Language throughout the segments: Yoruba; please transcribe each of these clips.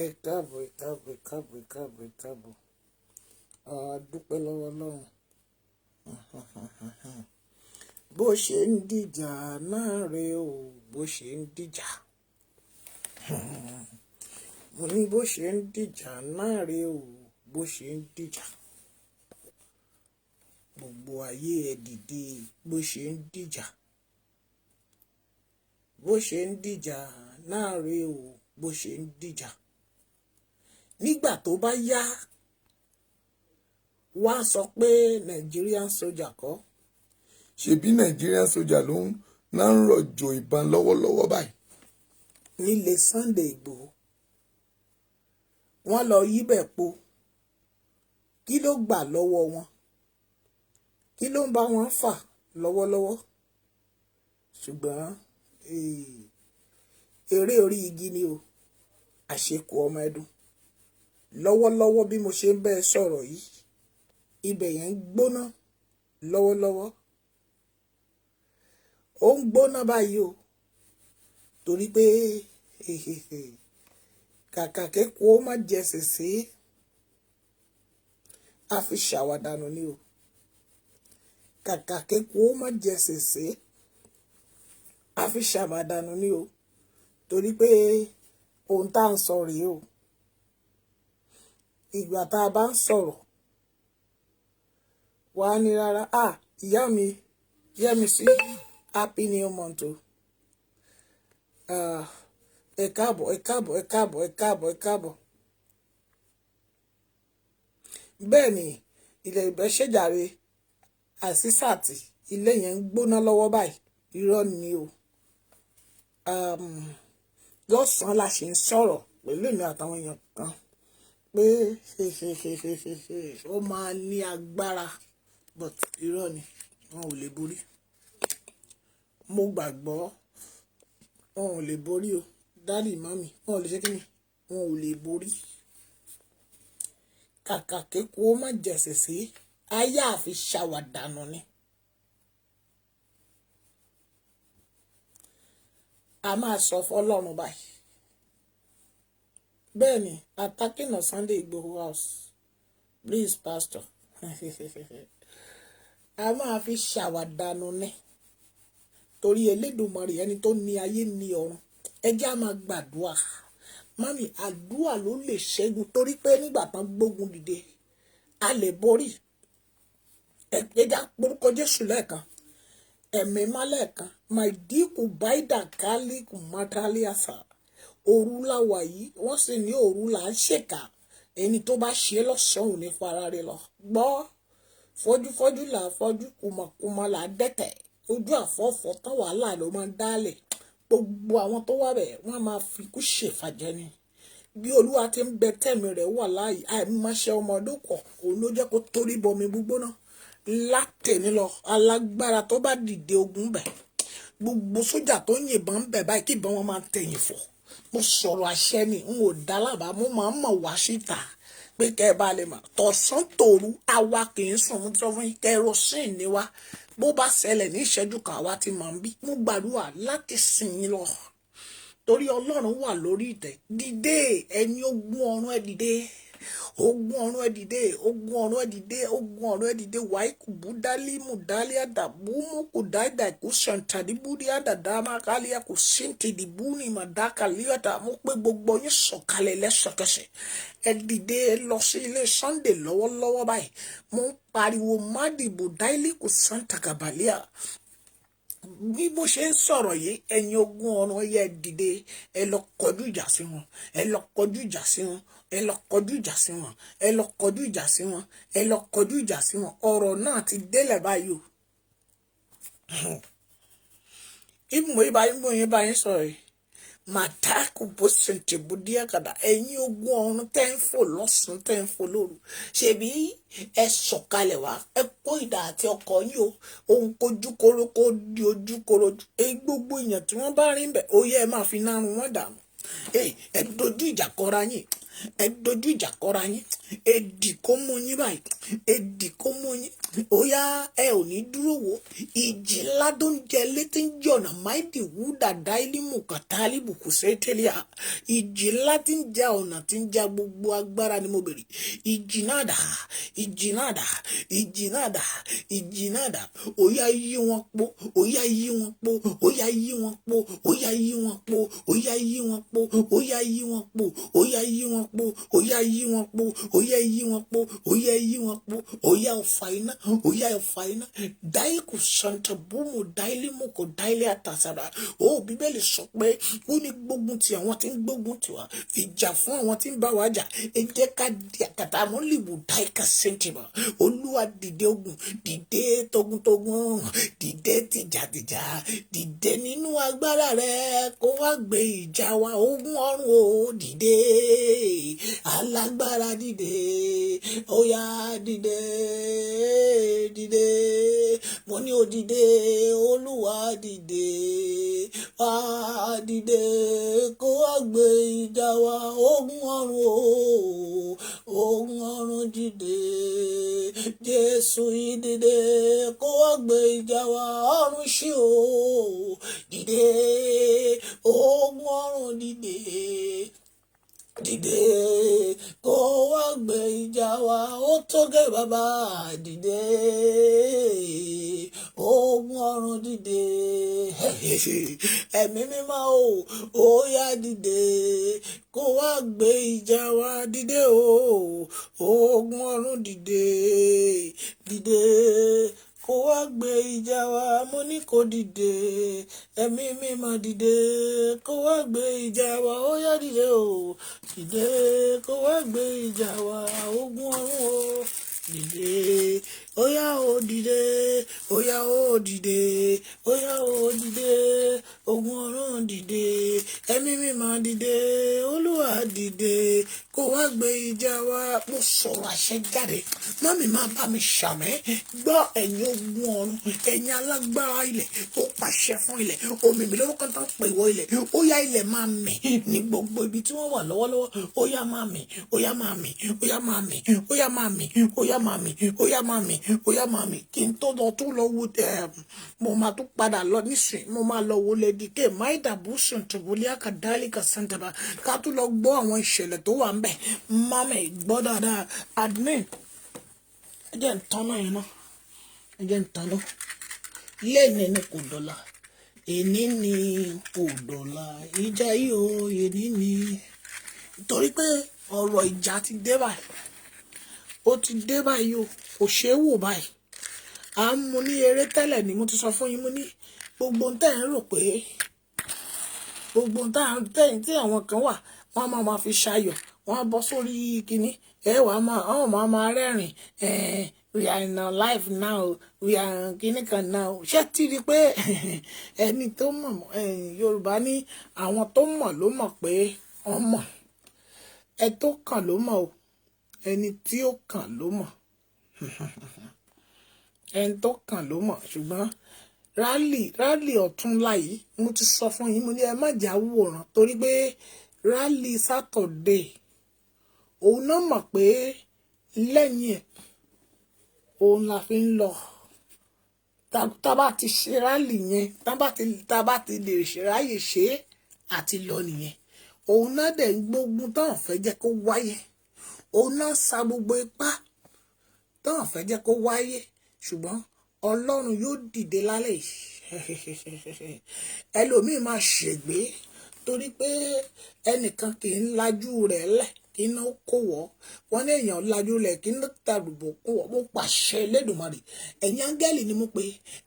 Ẹ káàbọ̀, ẹ káàbọ̀, ẹ káàbọ̀, ẹ káàbọ̀, ẹ káàbọ̀. A dúpẹ́ lọ́wọ́ Ọlọ́run. Bó ṣe ń dìjà náà rè o, bó ṣe ń dìjà. Mo ní bó ṣe ń dìjà náà rè o, bó ṣe ń dìjà. Gbogbo ayé ẹ dìde bó ṣe ń dìjà. Bó ṣe ń dìjà náà rè o, bó ṣe ń dìjà. Nígbà tó bá yá, wá sọ pé Nigerian soldier kọ́. Ṣebí Nigerian soldier ló ń rọ̀jò ìbọn lọ́wọ́lọ́wọ́ báyìí. Nílé Sunday Igboho. Wọ́n lọ yíbẹ̀ po. Kí ló gbà lọ́wọ́ wọn? Kí ló ń bá wọn fà lọ́wọ́lọ́wọ́? Ṣùgbọ́n eré orí igi ni o. Àṣekù ọmọ ẹdun. Lọ́wọ́lọ́wọ́ bí mo ṣe ń bẹ́ẹ̀ sọ̀rọ̀ yìí, ibẹ̀ yẹn ń gbóná lọ́wọ́lọ́wọ́. Ó ń gbóná báyìí o, torí pé kàkà kẹ́kọ̀ọ́ ó má jẹ sèse, a fi ṣàwàdànù ni o. Kàkà kẹ́kọ̀ọ́ ó má jẹ sèse, a fi ṣàwàdànù ni o, torí pé ohun tá à ń sọ rèé o. Ìgbà tá a bá ń sọ̀rọ̀, wà á ní rárá, ìyá mi, Yẹ́misí, happy new month o. Ẹ káàbọ̀, ẹ káàbọ̀, ẹ káàbọ̀, ẹ káàbọ̀, ẹ káàbọ̀. Bẹ́ẹ̀ ni, ilẹ̀ ìbẹ́ ṣèjàre àṣìṣàtì, ilé yẹn ń gbóná lọ́wọ́ báyìí, irọ́ ni o. Lọ́sàn-án la ṣe ń sọ̀rọ̀ pẹ̀lú èmi àtàwọn èèyàn kan pé ó máa ní agbára, but irọ́ ni, wọn ò lè borí. Mo gbàgbọ́ wọn ò lè borí o. Dádì, mọ́mì, wọn ò lè ṣe kíni, wọn ò lè borí. Kàkà kéku ó má jẹ̀sẹ̀ sí, ayé àfi ṣàwàdànù ni. A máa sọ fọ́lọ́run báyìí. Bẹ́ẹ̀ ni, attacking on Sunday Igboho house. Please, pastor. A máa fi ṣàwàdànù ni. Torí Elédùmarè ẹni tó ní ayé ní ọ̀run. Ẹ jẹ́ á máa gbàdúrà. Mami, àdúrà ló lè ṣẹ́gun, torí pé nígbà tán gbógun dìde, a lè borí. Ẹ jẹ́ á porúkọ Jésù lẹ́ẹ̀kan. Ẹ̀mí má lẹ́ẹ̀kan. My diku baida kali kumatali asa. Òru la wà yìí, wọ́n sì ní òru là ń ṣèkà. Ẹni tó bá ṣe lọ́sàn-án ò ní fara rẹ̀ lọ. Gbọ́, fọ́júfọ́jú là fọ́jú, kùmọ̀kùmọ̀ là dẹ́tẹ̀. Ojú àfọ́fọ́ tán wàhálà ló máa ń dálẹ̀. Gbogbo àwọn tó wà bẹ̀ wọ́n máa fi kú ṣèfàjẹ́ ni. Bí Olúwa ti ń bẹ tẹ̀mí rẹ̀ wà láàyè, àìmáṣe ọmọdé kọ̀, òun ló jẹ́ kó torí bọmi gbígbóná. Látẹ̀ní lọ, alágbára tó bá dìde ogun bẹ̀. Gbogbo sójà tó ń yìnbọn bẹ̀ báyìí kí ìbọn wọn máa tẹ̀yìn fọ̀. Mo sọ̀rọ̀ àṣẹ ni, n ò dá lábàá, mo máa ń mọ̀ wá síta pé kẹ́ ẹ bá lè mọ̀. Tọ̀sán tòru, àwa kì í sùn, mo sọ fún yín, kerosene ni wá. Bó bá ṣẹlẹ̀ ní ìṣẹ́jú kan, àwa ti máa ń bí. Mo gbàdúrà láti sìn yín lọ. Torí Ọlọ́run wà lórí ìtẹ́. Dìde, ẹni ogun ọ̀run ẹ dìde. Ogun ọ̀run ẹ dìde, ogun ọ̀run ẹ dìde, ogun ọ̀run ẹ dìde. Wàí kù búdálí mùdálí àdàbú mú kù dáìdà kù ṣàǹtàdí búdí àdàdà mákàlíà kù síntìdì búni màdákàlíàdà. Mo pé gbogbo yín sọ̀kalẹ̀ lẹ́sẹ̀kẹsẹ̀. Ẹ dìde, ẹ lọ sí ilé Sunday lọ́wọ́lọ́wọ́ báyìí. Mo ń pariwo mádìbò dáìlì kù sàǹtàkàbàlíà. Bí mo ṣe ń sọ̀rọ̀ yìí, ẹ̀yin ogun ọ̀run yẹ dìde, ẹ lọ kọjú ìjà sí wọn, ẹ lọ kọjú ìjà sí wọn, ẹ lọ kọjú ìjà sí wọn, ẹ lọ kọjú ìjà sí wọn, ẹ lọ kọjú ìjà sí wọn. Ọ̀rọ̀ náà ti délẹ̀ báyìí o. Ìmọ̀ yín bá yín sọ̀rọ̀ yìí. Màtáàkù bó ṣèǹtì bó díẹ̀ kàdà, ẹ̀yin ogun ọ̀run tẹ́ ń fò lọ́sàn-án tẹ́ ń fò lóru. Ṣebí ẹ sọ̀kalẹ̀ wá, ẹ kó ìdà àti ọkọ̀ yín o. Ohun kojú koro kó di ojú koro. Gbogbo èèyàn tí wọ́n bá rí ń bẹ̀, ó yẹ ẹ máa fi nárun wọn dànù. Ẹ dojú ìjà kọra yín. Ẹ dojú ìjà kọra yín. èdì kó mú yín báyìí, èdì kó mú yín. Ó yá ẹ ò ní dúró wò. Ìjì ńlá tó ń jẹ létí ń jọ̀nà máìdì wúdà dáìlì mùkàtàlì bùkùsẹ́ tẹ́lẹ̀ à. Ìjì ńlá tí ń ja ọ̀nà tí ń ja gbogbo agbára ni mo bèrè. Ìjì náà dà, ìjì náà dà, ìjì náà dà, ìjì náà dà. Ó yá yí wọn po, ó yá yí wọn po, ó yá yí wọn po, ó yá yí wọn po, ó yá yí wọn po, ó yá yí wọn po, ó yá yí wọn po, ó yá yí wọn po, ó yá yí wọn po, ó yá yí wọn po, ó yá ọ̀fà iná, ó yá ọ̀fà iná. Dáì kò santa búmu dáìlì mú kò dáìlì àtàsàrà. Ó Bíbélì sọ pé ó ní gbógun ti àwọn tí ń gbógun ti wa, ìjà fún àwọn tí ń bá wa jà. Ẹ jẹ́ ká di àkàtà mọ́ lìbù dáìkà sẹ́ńtìmọ̀. Olúwa dìde ogun, dìde togun-togun, dìde tìjàtìjà, dìde nínú agbára rẹ kó wá gbé ìjà wa. Ogun ọ̀run o dìde, alágbára dìde, ó yá dìde, dìde. Mo ní o dìde, Olúwa dìde, wá dìde kó wá gbé ìjà wa. Ogun ọ̀run o, ogun ọ̀run dìde, Jésù yìí dìde kó wá gbé ìjà wa. Ọ̀run ṣí o, dìde, ogun ọ̀run dìde, dìde kó wá gbé ìjà wa. Ó tó gẹ́ bàbá, dìde, ogun ọ̀run dìde. Ẹ̀mí mímọ́ o, ó yá dìde kó wá gbé ìjà wa. Dìde o, ogun ọ̀run dìde, dìde kó wá gbé ìjà wa. Mo ní kó dìde, ẹ̀mí mímọ́ dìde kó wá gbé ìjà wa. Ó yá dìde o, dìde kó wá gbé ìjà wa. Ogun ọ̀run o dìde, ó yá o dìde, ó yá o dìde, ó yá o dìde. Ogun ọ̀run dìde, ẹ̀mí mímọ́ dìde, Olúwa dìde kó wá gbé ìjà wa. Mo sọ̀rọ̀ àṣẹ jáde, mọ́mì máa bá mi ṣàmẹ́. Gbọ́ ẹ̀yin ogun ọ̀run, ẹ̀yin alágbára ilẹ̀, ó pàṣẹ fún ilẹ̀. Omi mi lórúkọ tó ń pè wọ ilẹ̀. Ó yá ilẹ̀ máa mì ní gbogbo ibi tí wọ́n wà lọ́wọ́lọ́wọ́. Ó yá máa mì, ó yá máa mì, ó yá máa mì, ó yá máa mì, ó yá máa mì, ó yá máa mì, ó yá máa mì. Kí n tó lọ tún lọ wo mo máa tún padà lọ nísìn. Mo máa lọ wo Lady K Maida Bushun Tubulia Kadalika Santaba. Ká tún lọ gbọ́ àwọn ìṣẹ̀lẹ̀ tó wà ń bẹ̀. Mami gbọ́ dáadáa. Admin ẹ jẹ́ ń tán náà yẹn náà, ẹ jẹ́ ń tán náà. Lẹ́ẹ̀ni ni kò dọ̀la, èní ni kò dọ̀la. Ìjà yìí o, èní ni. Torí pé ọ̀rọ̀ ìjà ti dé báyìí, ó ti dé báyìí o, kò ṣeé wò báyìí. À ń mu ní eré tẹ́lẹ̀ ni mo ti sọ fún yín, mo ní gbogbo ń tẹ̀ ń rò pé gbogbo ń tẹ̀yìn tí àwọn kan wà wọ́n á máa fi ṣayọ̀, wọ́n á bọ́ sórí kínní wọ́n á máa rẹ́rìn. We are in our life now, we are kínní kan now. Ṣé ti rí pé ẹni tó mọ̀ Yorùbá ní àwọn tó mọ̀ ló mọ̀ pé wọ́n mọ̀, ẹ tó kàn ló mọ̀ o, ẹni tí ó kàn ló mọ̀. Ẹni tó kàn ló mọ̀. Ṣùgbọ́n rálì ọ̀túnla yìí mo ti sọ fún yín, mo ní ẹ má jà wòran, torí pé rálì Saturday òun náà mọ̀ pé lẹ́yìn ẹ̀ òun la fi ń lọ. Tá bá ti ṣe rálì yẹn, tá bá ti lè ṣe ráyè ṣe àti lọ nìyẹn. Òun náà dẹ̀ ń gbógun tán fẹ́ jẹ́ kó wáyé. Òun náà sa gbogbo ipá tán fẹ́ jẹ́ kó wáyé. Ṣùgbọ́n Ọlọ́run yóò dìde lálẹ́ yìí. Ẹlòmíì máa ṣègbé torí pé ẹnìkan kì í lajú rẹ̀ lẹ̀ kí iná kó wọ́. Wọ́n ní èèyàn lajú rẹ̀ kí iná tàbùbò kó wọ́. Mo pàṣẹ Elédùmarè, ẹ̀yin áńgẹ́lì ni mo pè,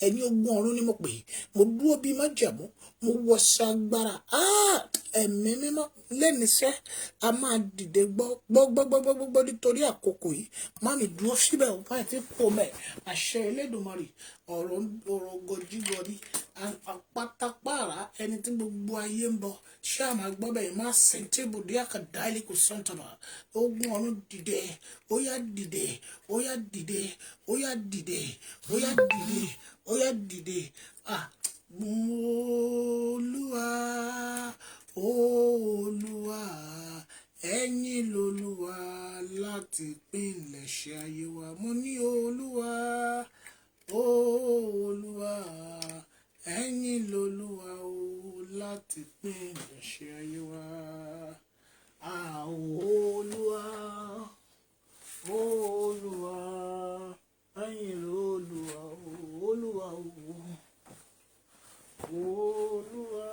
ẹ̀yin ogun ọ̀run ni mo pè. Mo dúró bí májẹ̀mú, mo wọṣọ agbára. Ẹ̀mí mímọ́ lẹ́nisẹ́ a máa dìde gbọ́ nítorí àkókò yìí. Mami dúró síbẹ̀ o, báyìí tí kò mẹ́ àṣẹ Elédùmarè. Ọ̀rọ̀ gọjígọrí pátápára ẹni tí gbogbo ayé ń bọ̀. Ṣáà máa gbọ́ bẹ́ẹ̀ máa sẹ́ńtébù dí àkàdáìlì kò sọ́ńtàbà. Ogun ọ̀run dìde, ó yá dìde, ó yá dìde, ó yá dìde, ó yá dìde, ó yá dìde. Olúwa, Olúwa, ẹ̀yin lolúwa láti láti pínlẹ̀ṣẹ̀ ayé wa. Mo ní Olúwa, Olúwa, ẹ̀yin lolúwa o láti pínlẹ̀ṣẹ̀ ayé wa. Olúwa, Olúwa, ẹ̀yin lolúwa o, Olúwa o, Olúwa,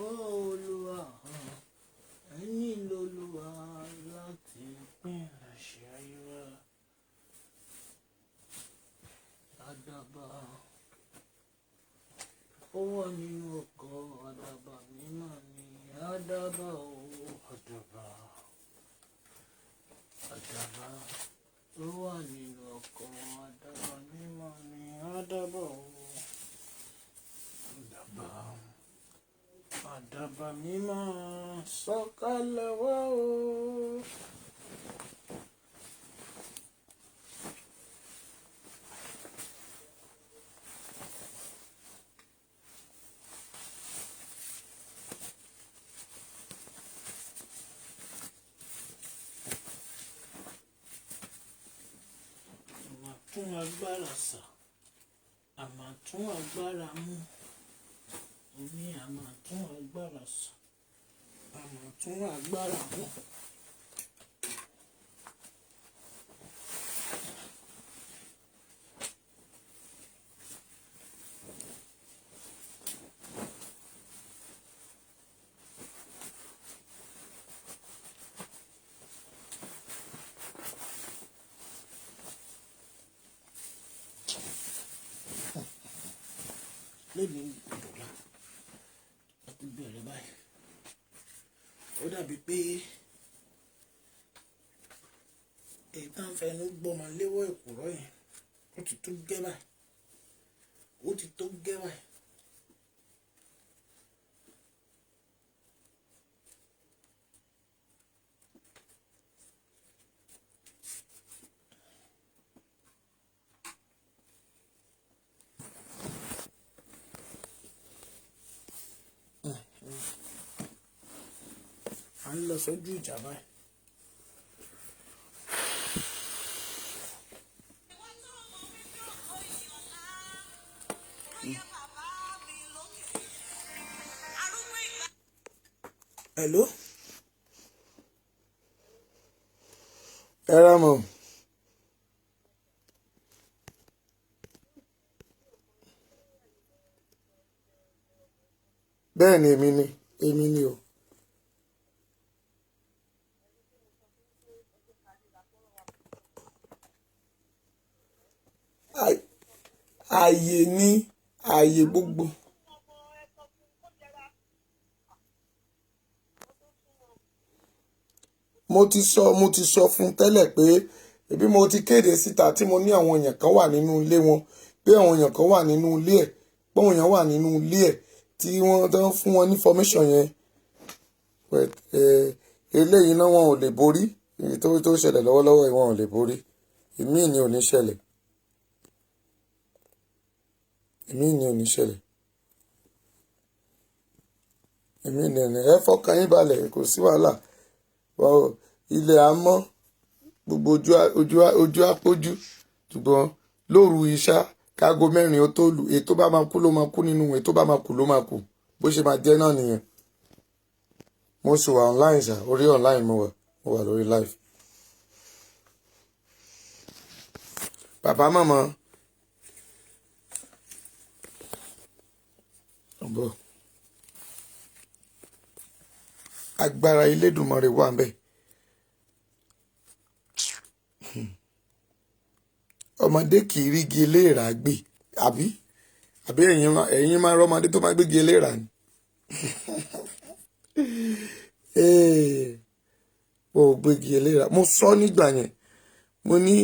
Olúwa, ẹ̀yin lolúwa láti pínlẹ̀ṣẹ̀ ayé wa. Àdàbà ó wà nínú ọkọ̀, àdàbà mímọ́ ni àdàbà o, àdàbà, àdàbà ó wà nínú ọkọ̀, àdàbà mímọ́ ni àdàbà o, àdàbà, àdàbà mímọ́ sọ̀kalẹ̀ wá o. Tún agbára sà, àmà tún agbára mú. Ní àmà tún agbára sà, àmà tún agbára mú. Lẹ́nu ìdọ̀la àti bẹ̀rẹ̀ báyìí. Ó dàbí pé èyí tá ń fẹnu gbọ́mọ léwọ́ èkùrọ́ yẹn ó ti tó gẹ́ báyìí. Ó ti tó gẹ́ báyìí. À ń lọ sójú ìjà báyìí. Hello? ẹ rà mọ́. Bẹ́ẹ̀ ni èmi ni o. Ààyè ní ààyè gbogbo. Mo ti sọ fún tẹ́lẹ̀ pé ẹbí mo ti kéde síta tí mo ní àwọn èèyàn kan wà nínú ilé wọn, pé àwọn èèyàn kan wà nínú ilé ẹ̀, pé àwọn èèyàn wà nínú ilé ẹ̀ tí wọ́n tán fún wọn ní information yẹn. Eléyìí náà wọn ò lè borí, èyí tó ṣẹlẹ̀ lọ́wọ́lọ́wọ́ wọn ò lè borí. Èmi ni ò ní ṣẹlẹ̀. Èmi ni ò ní ṣẹlẹ̀. Èmi ni ò ní. Ẹ fọkàn yín balẹ̀, kò sí wàhálà. Ilẹ̀ á mọ́, gbogbo ojú àpójú, ṣùgbọ́n lóru ìṣá kágo 4 ó tó lù. Èyí tó bá máa kú ló máa kú nínú, èyí tó bá máa kú ló máa kú. Bó ṣe máa jẹ́ náà nìyẹn. Mo sì wà online ṣá, orí online mo wà lórí live. Bàbá màmá ọ̀bọ̀ agbára Elédùmarè wà ńbẹ̀. Ọmọdé kì í rígi eléèrà gbé, àbí ẹ̀yin máa rọ́mọdé tó máa gbégi eléèrà ni. O gbégi eléèrà. Mo sọ nígbà yẹn, mo ní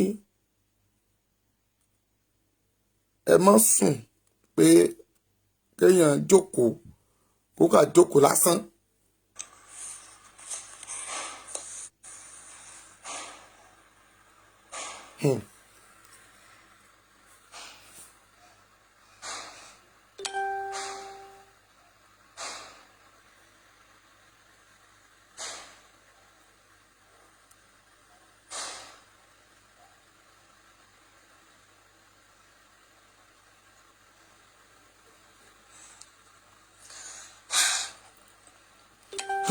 ẹ má sùn pé kéèyàn jókòó kó kà jókòó lásán.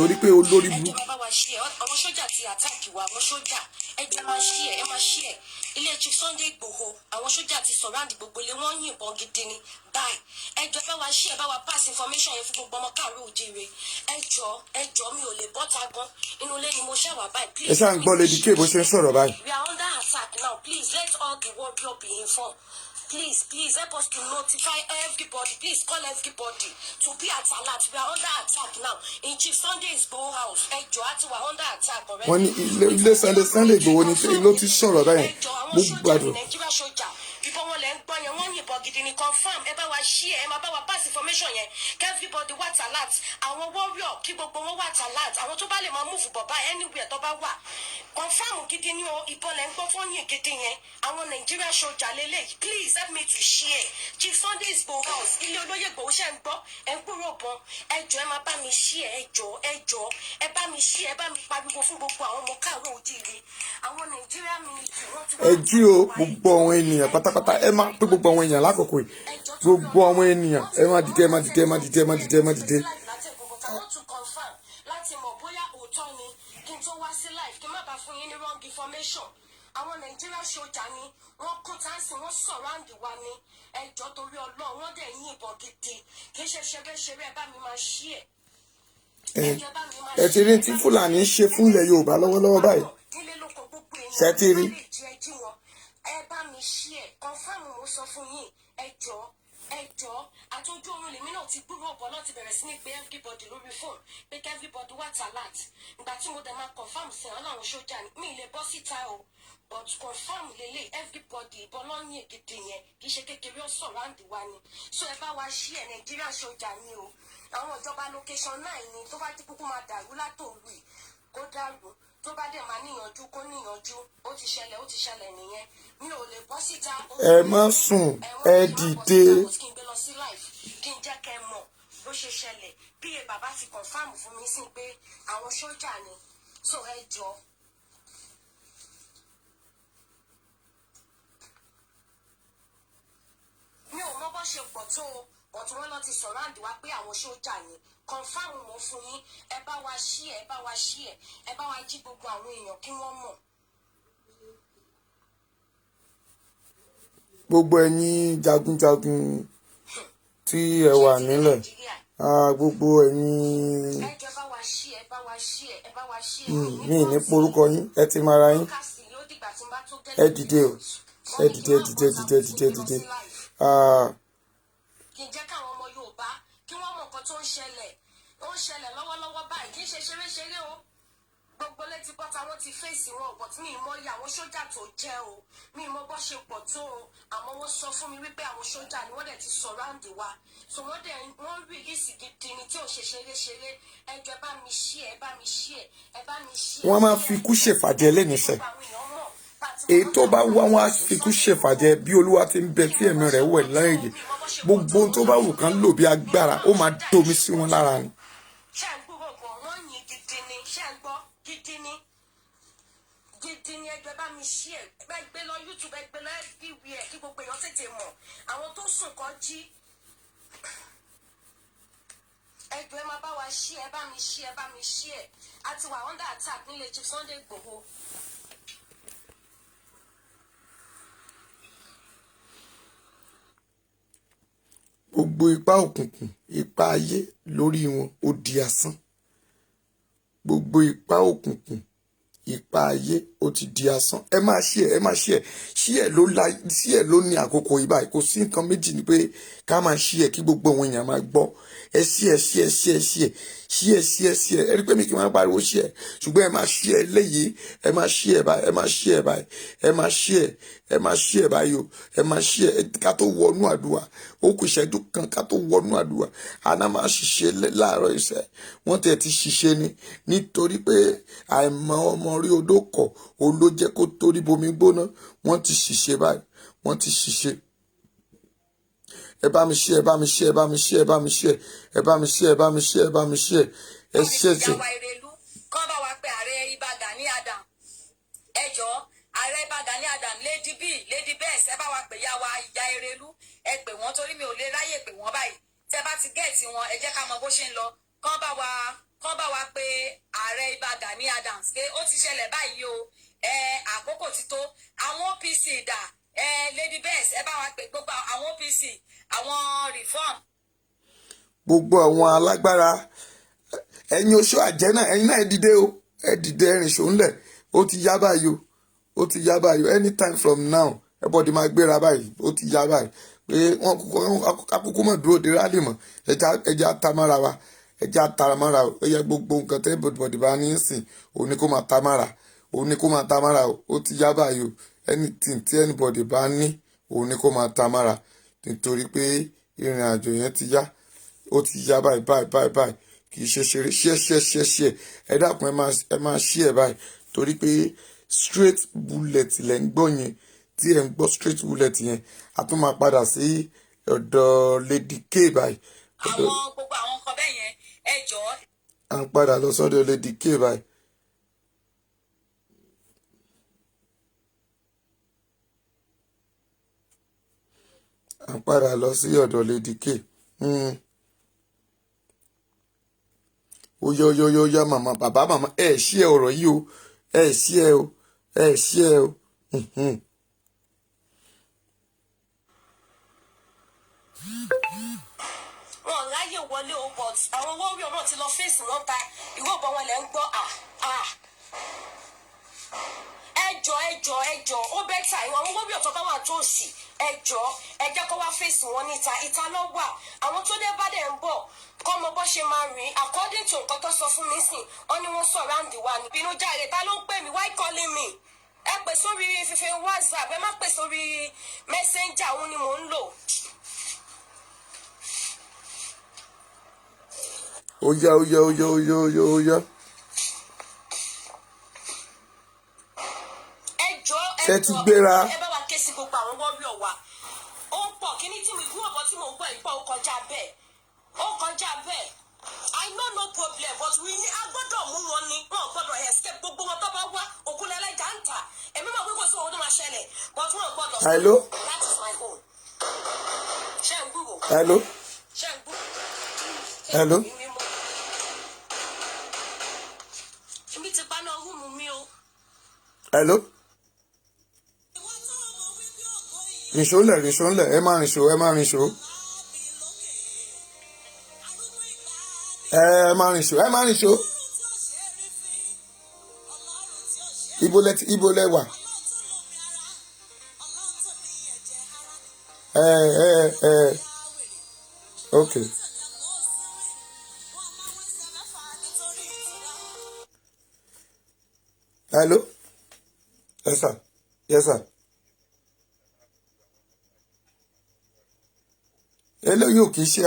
torí pé olórí burúkú. ẹjọ́ bàbá wa ṣí ẹ ọmọ sójà ti àtàkì wa àwọn sójà ẹjọ́ máa ṣí ẹ máa ṣí ẹ ilé Chief Sunday Igboho àwọn sójà ti sọ̀ráǹdì gbogbo ilé wọ́n yìnbọn gidi ni báyìí ẹjọ́ bá wa ṣí ẹ bá wa pass information yẹn fún gbogbo ọmọ káàárọ̀ oòjíire ẹjọ́ mi ò lè bọ́ta gan inú ilé ni mo ṣẹ̀wà báyìí please. ẹ ṣáà ń gbọ́ Lady K bó ṣe ń sọ̀rọ̀ báyìí. We are under attack now please let all the warrior be informed. Please help us to notify everybody. Please call everybody to be at alert. We are under attack now. In Chief Sunday's Igboho house. Ẹjọ́ àti wà under attack already. Wọ́n ní ilé Sunday Igboho ni ló ti sọ̀rọ̀ báyìí. Mo gbádùn. Nàìjíríà sójà. Ìbọn wọn lẹ ń gbọ́ yẹn, wọ́n yìnbọn gidi ni confam. Ẹ bá wa share, ẹ máa bá wa pass information yẹn. Kí everybody wà at alert. Àwọn warrior kí gbogbo wọn wà at alert. Àwọn tó bá lè máa move bọ̀ báyìí anywhere tó bá wà. Confam gidi ni o, ìbọn lẹ ń gbọ́ fọ́yìn gidi yẹn. Àwọn Nàìjíríà sójà lélẹ̀. Please help me to share. Chief Sunday's Igboho house. Ilé olóyè Igboho ṣe ń gbọ́. Ẹ ń gbúrò bọ́n. Ẹjọ́ ẹ máa bá mi share. Ẹjọ́. Ẹ bá mi share. Ẹ bá mi pariwo fún gbogbo àwọn ọmọ káàárọ̀ oòjíire. Àwọn Nigerian Military wọ́n ti wá. Ẹ jí o gbogbo àwọn ènìyàn pátápátá ẹ máa pé gbogbo àwọn èèyàn lákòókò yìí gbogbo àwọn ènìyàn ẹ má dìde ẹ má dìde ẹ má dìde ẹ má dìde ẹ má dìde. láti mọ̀ bóyá òótọ́ ni kí n tó wá sí live kí n má bàa fún yín ní wrong information. Àwọn Nigerian sójà ni wọ́n kó táǹsì wọ́n sọ̀ráǹdì wa ni ẹjọ́ torí Ọlọ́run wọ́n dẹ̀ yín ìbọn gidi kì í ṣe ṣeré ẹ bá mi máa ṣí ẹ̀. ẹ ti rí tí Fúlàní ń ṣe fún ilẹ̀ Yorùbá lọ́wọ́lọ́wọ́ báyìí ṣe ti rí. ẹ bá mi ṣí ẹ confam mo sọ fún yín ẹjọ́ àtọjú oorun lèmi náà ti gbúrò ọbọ láti bẹ̀rẹ̀ sí ní pé everybody lórí fóònù pé kí everybody wà alert ìgbà tí mo dẹ̀ máa confam sí àwọn àwọn sójà mi lè bọ́ síta o but confam lélẹ̀ everybody ìbọn lọ́yìn ègidì yẹn kì í ṣe kékeré ó sọ̀rọ̀ àǹdí wa ni so ẹ bá wa ṣí ẹ Nàìjíríà sójà ni o àwọn ìjọba location 9 ni tó bá ti kúkú máa dàrú látòlù yìí kó dàrú tó bá dẹ̀ máa níyànjú kó níyànjú ó ti ṣẹlẹ̀ nìyẹn mi ò lè bọ́ síta. ẹ má sùn ẹ dìde. kí n gbé lọ sí live kí n jẹ́ kẹ́ mọ̀ bó ṣe ṣẹlẹ̀ bí bàbá ti confam fún mi sí pé àwọn sójà ni so ẹ jọ. mi ò mọ bó ṣe pọ̀ tó o bọ̀tún wọn lọ ti sọ̀rọ̀ àǹdí wa pé àwọn sójà ni confam mo fún yín ẹ bá wa ṣí ẹ bá wa ṣí ẹ bá wa jí gbogbo àwọn èèyàn kí wọ́n mọ̀. gbogbo ẹ̀yin jagunjagun tí ẹ wà nílẹ̀ gbogbo ẹ̀yin mi ní porúkọ yín ẹ ti mara yín ẹ dìde o ẹ dìde. kì í jẹ́ káwọn ọmọ Yorùbá kí wọ́n mọ̀ nǹkan tó ń ṣẹlẹ̀ lọ́wọ́lọ́wọ́ báyìí kì í ṣe ṣeré o gbogbo létí bọ́ta wọ́n ti fèsì wọn but mi mọ iye àwọn sójà tó jẹ́ o mi mọ bó ṣe pọ̀ tó o àmọ́ wọ́n sọ fún mi wípé àwọn sójà ni wọ́n dẹ̀ ti sọ̀ráǹdì wa so wọ́n rí ìrísí gidi ni tí ò ṣe ṣeré ẹjọ́ ẹ bá mi ṣí ẹ bá mi ṣí ẹ bá mi ṣí ẹ. wọ́n máa fi ikú ṣèfàjẹ́ lẹ́nìṣẹ́ èyí tó bá wá wọn á fi ikú ṣèfàjẹ́ bí Olúwa ti ń bẹ tí ẹ̀mí rẹ̀ wẹ̀ lẹ́yìn gbogbo ohun tó bá wù kán lò bí agbára ó máa domi sí wọn lára ni. ṣé ń gbúrò gan wọ́n yìn gidi ni ṣé ń gbọ́ gidi ni ẹgbẹ́ bá mi ṣí ẹ̀ gbé lọ YouTube gbé lọ everywhere kí gbogbo èèyàn tètè mọ̀ àwọn tó sùn kan jí ẹgbẹ́ máa bá wa ṣí ẹ bá mi ṣí ẹ bá mi ṣí ẹ àti wà under attack nílé Chief Sunday Igboho. gbogbo ipá òkùnkùn ipá ayé lórí wọn ó di asán gbogbo ipá òkùnkùn ipa ayé ó ti di asán ẹ máa ṣí ẹ ló ní àkókò yìí báyìí kò sí nǹkan méjì ni pé ká máa ṣí ẹ kí gbogbo àwọn èèyàn máa gbọ́ ẹ ṣí ẹ ẹ rí pé mi kì í máa pariwo ṣí ẹ ṣùgbọ́n ẹ máa ṣí ẹ léyìí ẹ máa ṣí ẹ báyìí ẹ máa ṣí ẹ báyìí ẹ máa ṣí ẹ báyìí o ẹ máa ṣí ẹ ká tó wọnú àdúrà ó kù ìṣẹ́jú kan ká tó wọnú àdúrà àná máa ṣiṣẹ́ láàárọ̀ iṣẹ́ wọ́n tẹ̀ ti ṣiṣẹ́ ni nítorí pé àìmọ̀ ọmọ rí odó kọ̀ òun ló jẹ́ kó torí bomi gbóná wọ́n ti ṣiṣẹ́ báyìí wọ́n ti ṣiṣẹ́ ẹ bá mi ṣe ẹ bá mi ṣe ẹ bá mi ṣe ẹ bá mi ṣe ẹ bá mi ṣe ẹ bá mi ṣe ẹ bá mi ṣe ẹ ṣe ṣe. kọ́ bá wa pé ààrẹ Ìbà Gani Adam ẹjọ́ ààrẹ Ìbà Gani Adam Lady Bess ẹ bá wa pè yá wa ìyá Erelu ẹ pè wọ́n torí mi ò lè ráyè pè wọ́n báyìí tẹ́ bá ti gẹ̀ẹ́tì wọn ẹ jẹ́ ká mọ bó ṣe ń lọ kọ́ bá wa pé ààrẹ Ìbà Gani Adams pé ó ti ṣẹlẹ̀ báyìí o àkókò ti tó àwọn OPC dà Lady Bess ẹ bá wa pè gbogbo àwọn OPC àwọn reform. gbogbo àwọn alágbára ẹ̀yin oṣù àjẹ́ náà ẹ̀yin náà ẹ dìde o ẹ dìde ẹ̀rìn ṣòǹlẹ̀ ó ti yá báyìí o ó ti yá báyìí anytime from now everybody máa gbéra báyìí ó ti yá báyìí pé wọ́n akókó mọ̀ dúró de rálì mọ̀ ẹja tamára wa ẹja tamára o ó yẹ gbogbo nǹkan tẹ́ everybody bá ní í sìn òun ni kó máa tamára òun ni kó máa tamára o ó ti yá báyìí o anything tí anybody bá ní òun ni kó máa tamára nítorí pé ìrìn àjò yẹn ti yá ó ti yá báyìí báyìí kì í ṣe ṣeré ṣe ẹ dákun ẹ máa ṣí ẹ báyìí torí pé straight bullet lẹ ń gbọ́ yẹn tí ẹ ń gbọ́ straight bullet yẹn a tún máa padà sí ọ̀dọ̀ Lady K báyìí. àwọn gbogbo àwọn nǹkan bẹ́ẹ̀ yẹn ẹ jọ̀ọ́. à ń padà lọ sọ́dọ̀ Lady K báyìí. à ń padà lọ sí ọ̀dọ̀ Lady K. ó yá màmá bàbá màmá ẹ ṣí ẹ ọ̀rọ̀ yìí o ẹ ṣí ẹ o ẹ ṣí ẹ o. wọn ráyè wọlé o but àwọn wọ́ọ̀rì ọ̀rọ̀ ti lọ fèsì wọn ta ìwé ìbọn wọn lẹ̀ ń gbọ́ ẹjọ́ ó bẹ́tà àwọn wọ́ọ̀rì ọ̀tọ̀ bá wà tó òsì ẹjọ́ ẹ jẹ́ kó wá fèsì wọn níta ìta ló wà àwọn tó dé bá dẹ̀ ń bọ̀ kọ́ mọ bó ṣe máa rìn according to nǹkan tó sọ fún mi sìn wọ́n ní wọ́n surround wa ní bínú jáde ta ló ń pè mí why calling me ẹ pè sórí fífẹ́ WhatsApp ẹ má pè sórí messenger òun ni mò ń lò. ó yá. ṣe ti gbéra. ẹ bá wa ké sí gbogbo àwọn wọ́ọ̀rì wa ó ń pọ̀ kíní tí mi gún ọ̀bọ tí mò ń gbọ́ ìpọ̀ ó kọjá bẹ́ẹ̀ I know no problem but we ní a gbọ́dọ̀ mú wọn ní wọn gbọ́dọ̀ escape gbogbo wọn tó bá wá òkúlẹ̀ ẹlẹ́jà ń tà èmi máa gbégbó sí owó tó máa ṣẹlẹ̀ but wọn gbọ́dọ̀. Hello. That is my own. ṣé ń gbúrò. Hello. ṣé ń gbúrò. Hello. èmi ti paná rúùmù mi o. Hello. rìnṣó ńlẹ̀ ẹ máa rìnṣó ẹ máa rìnṣó ibo lẹ wà ok. Hello. Yes sir. eléyìí ò kì í ṣe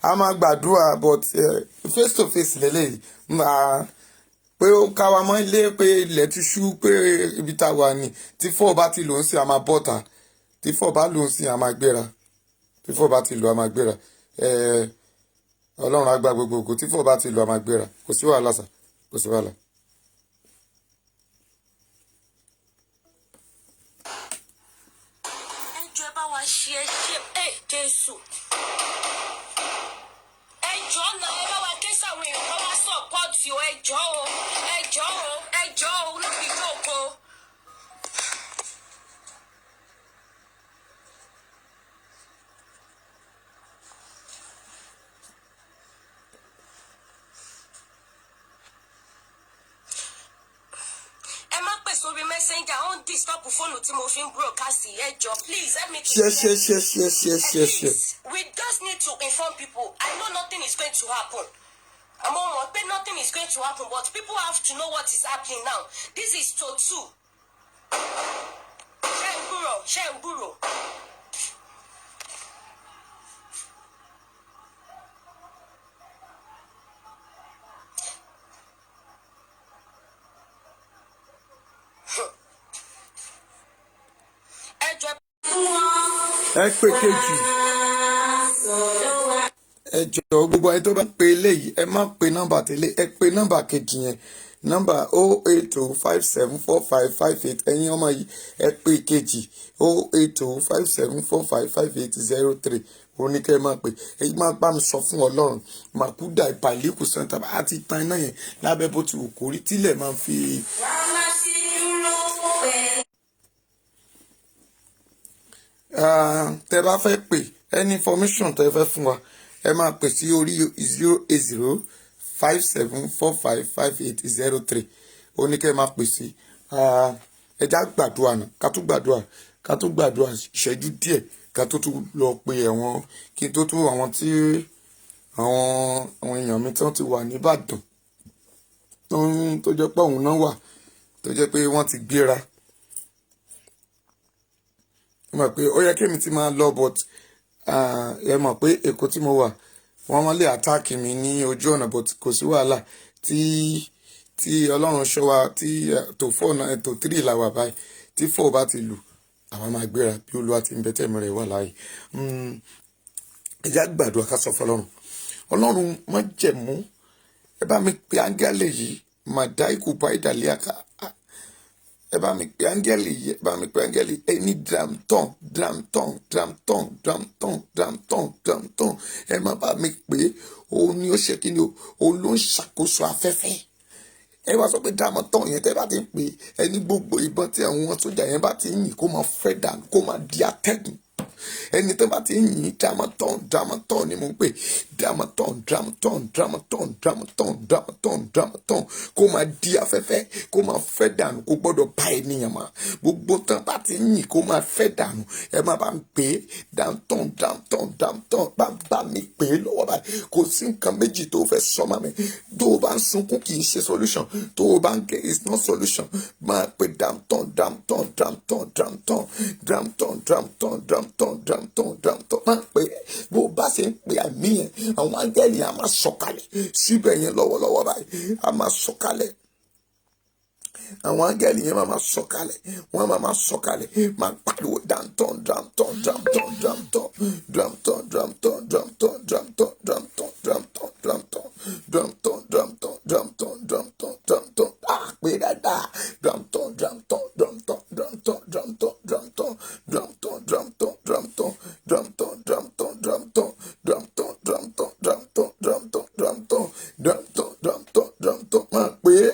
a máa gbàdúrà but face to face lélẹ́yìí pé ó ká wa mọ́ ilé pé ilẹ̀ ti ṣú pé ibi tá a wà ní tí fọ́ọ̀ bá ti lò ń sìn a máa bọ́ta tí fọ́ọ̀ bá lò ń sìn a máa gbéra tí fọ́ọ̀ bá ti lò a máa gbéra ọlọ́run á gba gbogbo ògo tí fọ́ọ̀ bá ti lò a máa gbéra kò sí wàhálà sà kò sí wàhálà. Jésù ẹjọ́ náà ẹ bá wa ké sáwọn èèyàn kan wá sọ̀pọ̀tì o ẹjọ́ o níbi ìjókòó. sórí messenger ó ń disturb fóònù tí mo fi ń broadcast ẹjọ please help me to Yes. we just need to inform people. I know nothing is going to happen. àmọ́ mọ̀ pé nothing is going to happen but people have to know what is happening now. This is Totu. ṣé ń gbúrò. ẹ pé kejì ẹ jọ̀ọ́ gbogbo ẹni tó bá pe eléyìí ẹ má pe nọ́mbà tẹ́lẹ̀ ẹ pe nọ́mbà kejì yẹn nọ́mbà 080574558 ẹ̀yin ọmọ yìí ẹ pe kejì 08057455803 òní kẹ́ ẹ máa pè èyí máa bá mi sọ fún Ọlọ́run màkúdà ìpàlẹ́kù santa àti tan iná yẹn lábẹ́ bó ti wù kó rí tílẹ̀ máa fi. Tẹ́ bá fẹ́ pè any information tẹ́ fẹ́ fún wa ẹ máa pè sí orí 08057455803 òní kẹ́ ẹ máa pè sí ẹ já gbàdúrà náà ká tún gbàdúrà ìṣẹ́jú díẹ̀ ká tó tún lọ pe ẹ̀wọ̀n kí n tó tún àwọn tí àwọn èèyàn mi tí wọ́n ti wà nìbàdàn tó jẹ́ pé òun náà wà tó jẹ́ pé wọ́n ti gbéra ẹ mọ̀ pé ó yẹ kí èmi ti máa lọ but ẹ mọ̀ pé Èkó tí mo wà wọ́n máa lè àtáàkì mi ní ojú ọ̀nà but kò sí wàhálà tí Ọlọ́run ṣọ́ wa tí tó 4 náà tó 3 là wà báyìí tí 4 bá ti lù àwọn máa gbéra bí Olúwa ti ń bẹ tẹ̀mí rẹ̀ wà láàyè ẹ já gbàdúrà ká sọ fún Ọlọ́run má jẹ̀mú ẹ bá mi pe áńgẹ́lì yìí màdá ikú bá ìdàlẹ́ àká ẹ bá mi pe áńgẹ́lì yìí ẹni dramton ẹ má bá mi pé òun ni ó ṣe kí ni òun ló ń ṣàkóso afẹ́fẹ́ ẹ wá sọ pé dramton yẹn tẹ́ bá ti ń pè ẹni gbogbo ìbọn tí àwọn sójà yẹn bá ti ń yìn kó máa fẹ́ dànù kó máa di atẹ́gùn ẹni tó bá ti ń yìn dramaton ni mo ń pè dramaton kó máa di afẹ́fẹ́ kó máa fẹ́ dànù kó gbọ́dọ̀ bá ènìyàn mọ́ gbogbo tán bá ti ń yìn kó máa fẹ́ dànù ẹ má bá ń pè é dramaton bá mi pè é lọ́wọ́ báyìí kò sí nǹkan méjì tó fẹ́ sọ mọ́ mi tó o bá ń sunkún kì í ṣe solution tó o bá ń gé is not solution máa pè dramaton máa pè é bó bá ṣe ń pè àmì yẹn àwọn áńgẹ́lì á máa sọ̀kalẹ̀ síbẹ̀ yẹn lọ́wọ́lọ́wọ́ báyìí á máa sọ̀kalẹ̀ àwọn áńgẹ́lì yẹn máa sọ̀kalẹ̀ wọ́n máa sọ̀kalẹ̀ máa pariwo danton pé dáadáa máa pé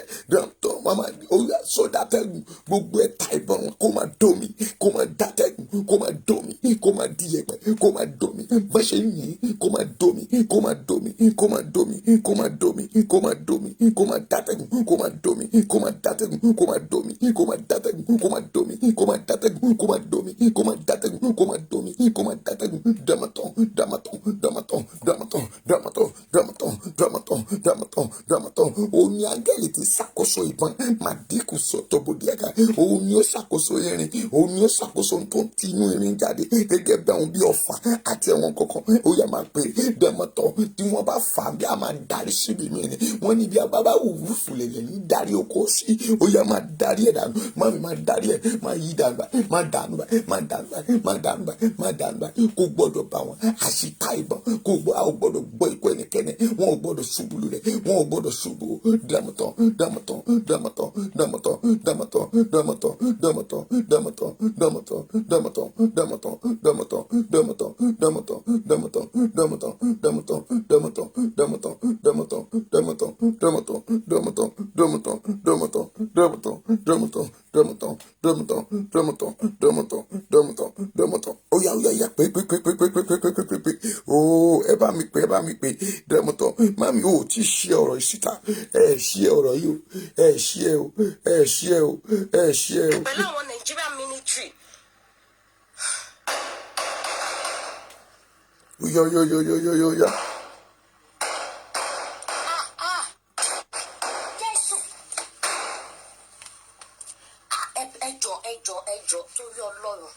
mama oya sọdá tẹgùn gbogbo ẹ̀ta ìbọn kó máa domi kó máa dá tẹgùn kó máa domi kó máa di yẹ̀pẹ̀ kó máa domi bá ṣe ń yìn kó máa domi kó máa domi kó máa domi kó máa domi kó máa domi kó máa dá tẹgùn kó máa domi kó máa dá tẹgùn kó máa domi kó máa dá tẹgùn kó máa domi kó máa dá tẹgùn kó máa domi kó máa dá tẹgùn kó máa domi kó máa dá tẹgùn damaton òun ni áńgẹ́lì ti ṣàkóso ìbọn màdíkù sọ̀tọ̀ bòdìẹ̀ka òun ni ó ṣàkóso irin òun ni ó ṣàkóso tó ń ti inú irin jáde gẹ́gẹ́ bí àwọn bí ọ̀fà àti ẹ̀wọ̀n kọ̀ọ̀kan ó yẹ máa pè dẹ̀mọ̀tọ̀ tí wọ́n bá fà á bí a máa darí síbi mi ni wọ́n ní bí a bá wùwú fùlẹ̀lẹ̀ ní darí oko sí ó yẹ máa darí ẹ̀ dànù máa darí ẹ̀ máa yí dànù báyìí kò gbọ́dọ̀ bá wọn àṣìká ìbọn kò gbọ́dọ̀ gbọ́ ikú ẹnikẹ́ni wọn ò gbọ́dọ̀ ṣubú lulẹ̀ wọn ò gbọ́dọ̀ ṣubú dẹ̀mọ̀tọ̀ oya pé ooo ẹ bá mi pè dẹ̀mọ̀tọ̀ mami ò tí ṣe ọ̀rọ̀ ìsíta ẹ ṣe ọ̀rọ̀ yìí o ẹ ṣe o. pẹ̀lú àwọn Nigerian Military. Yo. Jésù. Ẹjọ́ torí Ọlọ́run.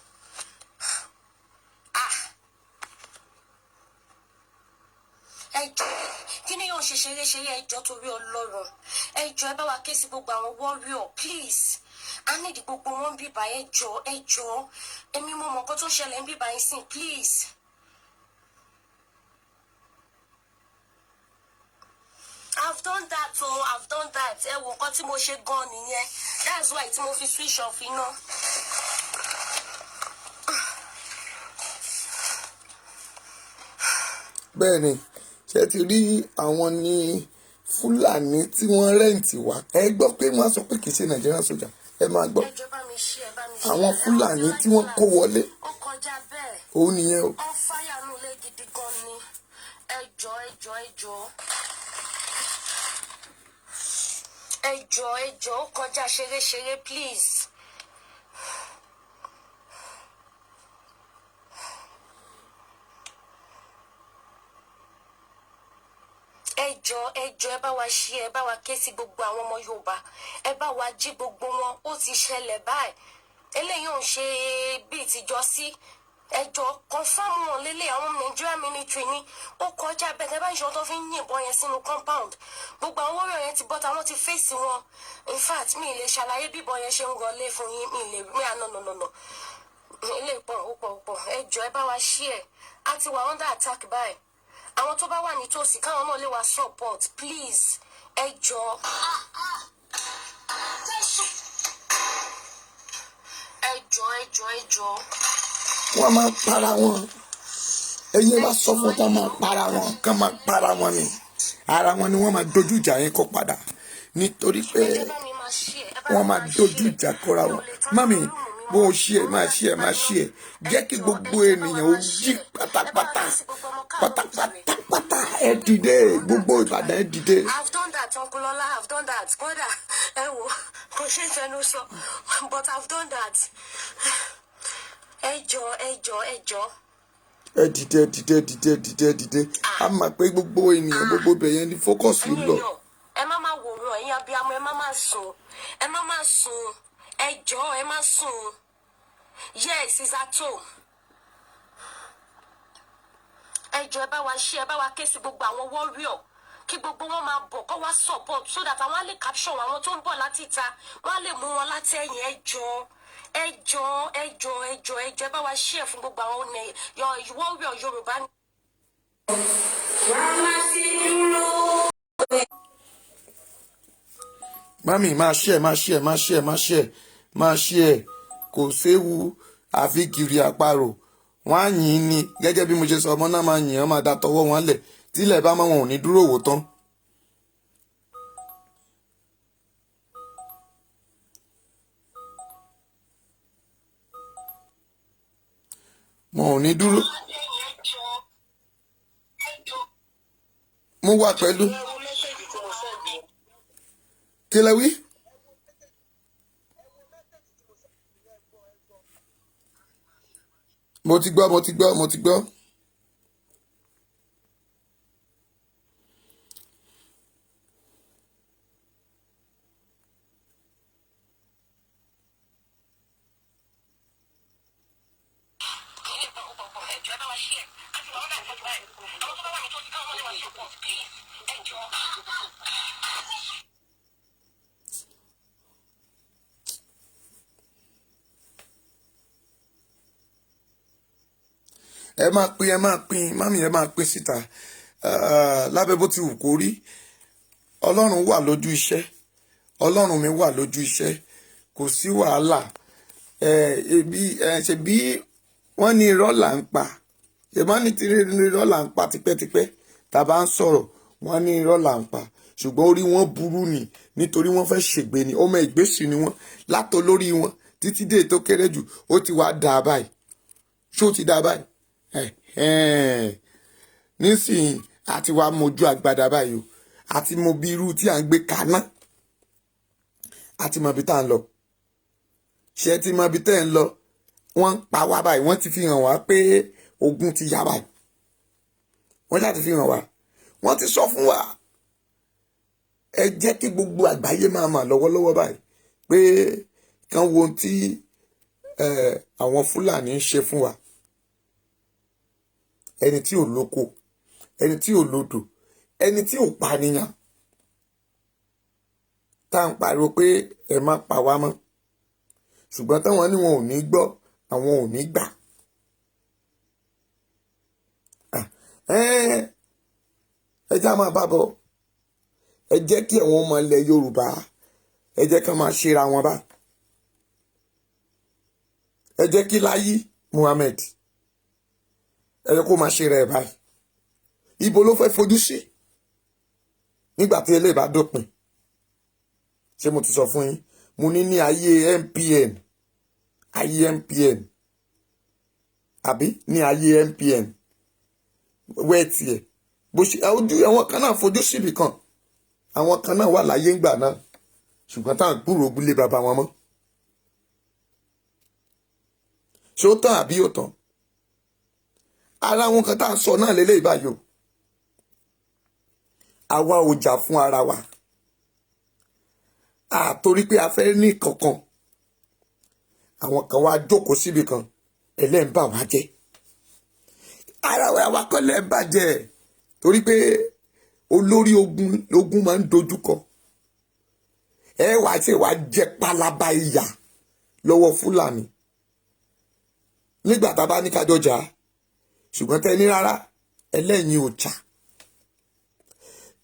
Ẹjọ́ kí ni yóò ṣe ṣeré ẹjọ́ torí Ọlọ́run ẹjọ́ ẹ bá wa ké sí gbogbo àwọn warrior please a nídìí gbogbo wọn bíbá ẹjọ́ èmi mo mọ̀ nǹkan tó ṣẹlẹ̀ ń bíbá yín sìn please. I've done that ẹ wo nǹkan tí mo ṣe gan nìyẹn that's why tí mo fi switch off iná. bẹ́ẹ̀ ni ṣe ti rí àwọn ní Fúlàní tí wọ́n rẹ́ǹtì wá ẹ gbọ́ pé wọ́n sọ pé kì í ṣe Nigerian soldier ẹ máa gbọ́ àwọn Fúlàní tí wọ́n kó wọlé òun nìyẹn o. Ẹjọ́ ó kọjá ṣeré please. Ẹjọ́ ẹ bá wa ṣí ẹ bá wa ké sí gbogbo àwọn ọmọ Yorùbá ẹ bá wa jí gbogbo wọn ó ti ṣẹlẹ̀ báyìí eléyìí ò ń ṣe bíi tìjọ sí ẹjọ́ confam wọn lélẹ̀ àwọn Nigerian Military ní ó kọjá bẹ́ẹ̀ tẹ́ bá ìṣòro tó fi ń yìnbọn yẹn sínú compound gbogbo àwọn warrior yẹn ti bọ́ táwọn ti fèsì wọn in fact mi lè ṣàlàyé bíbọn yẹn ṣe ń rọlé fún yín mi lè rí àná nọ̀nọ̀nọ̀ ilé ìpọ̀ ẹjọ́ ẹ bá wa ṣí ẹ á ti wà under attack báyìí àwọn tó bá wà nítòsí káwọn náà lè wá support please ẹjọ́. ẹjọ́. wọ́n máa para wọn ẹ̀yin bá sọ fún wọn máa para wọn kán máa para wọn ni ara wọn ni wọ́n máa dojú ìjà yẹn kọ padà nítorí pé wọ́n máa dojú ìjà kọra wọn mami bó o ṣí ẹ máa ṣí ẹ jẹ́ kí gbogbo ènìyàn ó jí pátápátá ẹ dìde gbogbo Ìbàdàn ẹ dìde. I've done that Uncle Lola, I've done that kódà ẹ wò kò ṣe é fẹnu sọ but I've done that. ẹjọ́. ẹ dìde a máa pé gbogbo ènìyàn gbogbo ibẹ̀ yẹn ní focus ló lọ. ẹ má máa wòran ẹ̀yin abiyamọ ẹ má máa sùn ẹjọ́ ẹ má sùn yes it's at home. ẹjọ́ ẹ bá wa ṣe ẹ bá wa ké sí gbogbo àwọn warrior kí gbogbo wọn máa bọ̀ kó wá support so that àwọn á lè capture àwọn tó ń bọ̀ láti ìta wọ́n á lè mú wọn láti ẹ̀yìn ẹjọ́ ẹ bá wa ṣe ẹ fún gbogbo àwọn warrior Yorùbá. mami máa ṣe ẹ kò séwu àfi kiri àparò wọn á yìn ní gẹ́gẹ́ bí mo ṣe sọ ọmọ náà máa yìn án máa da tọwọ́ wọn lẹ̀ tílẹ̀ bá mọ́ wọn ò ní dúró wò tán. wọn ò ní dúró. mo wà pẹ̀lú kí lẹ wí. mo ti gbọ́. ẹ máa pín mami ẹ máa pín síta lábẹ́ bó ti wù kó rí ọlọ́run wà lójú iṣẹ́ ọlọ́run mi wà lójú iṣẹ́ kò sí wàhálà ṣe bí wọ́n ní irọ́ là ń pa ṣe má ní irọ́ là ń pa tipẹ́tipẹ́ tá a bá ń sọ̀rọ̀ wọ́n ní irọ́ là ń pa ṣùgbọ́n orí wọn burú ni nítorí wọ́n fẹ́ ṣègbè ni ọmọ ìgbésí ni wọ́n látọ lórí wọn títí dé tó kéré jù ó ti wá dà báyìí ṣó ti dà báyìí nísìnyí àti wàá mojú àgbàdà báyìí o àti mo bí irú tí à ń gbé kaná àti mọ ibi tá à ń lọ ṣe ti mọ ibi tẹ́ ẹ̀ ń lọ wọ́n ń pa wá báyìí wọ́n ti fi hàn wá pé ogun ti yá báyìí wọ́n ṣáà ti fi hàn wá wọ́n ti sọ fún wa ẹ jẹ́ kí gbogbo àgbáyé máa mà lọ́wọ́lọ́wọ́ báyìí pé kán wo ohun tí àwọn Fúlàní ń ṣe fún wa ẹni tí ò lóko ẹni tí ò lódò ẹni tí ò pànìyàn tá à ń pariwo pé ẹ má pa wá mọ́ ṣùgbọ́n táwọn ní wọn ò ní gbọ́ àwọn ò ní gbà ẹ já máa bá bọ̀ ẹ jẹ́ kí àwọn ọmọ ilẹ̀ Yorùbá ẹ jẹ́ ká máa ṣera wọn bá ẹ jẹ́ kí Láyí Muhammed ẹ jẹ́ kó máa ṣera ẹ̀ báyìí ibo ló fẹ́ fojú sí nígbà tí eléyìí bá dópin? ṣé mo ti sọ fún yín? mo ní ayé MPN, ayé MPN àbí ní ayé MPN wẹ́ẹ̀tì ẹ̀ bó ṣe ojú àwọn kan náà fojú síbì kan, àwọn kan náà wà láyé ńgbà náà ṣùgbọ́n táwọn gbúrò gbúlé bàbá wọn mọ́. ṣé ó tán àbí ó tán? ara wọn kan tá à ń sọ náà lélẹ́yìí báyìí o. àwa ò jà fún ara wa torí pé a fẹ́ ní kankan, àwọn kan wá jókòó síbì kan ẹlẹ́ǹbà wá jẹ́. ara wa kọ́ lẹ́ǹbà jẹ́ torí pé olórí ogun máa ń dojúkọ. ẹ wá ṣe wá jẹ pálábá ìyà lọ́wọ́ Fúlàní nígbà tá a bá ní kájọ jà, ṣùgbọ́n tẹ́ ní rárá ẹlẹ́yin ò jà.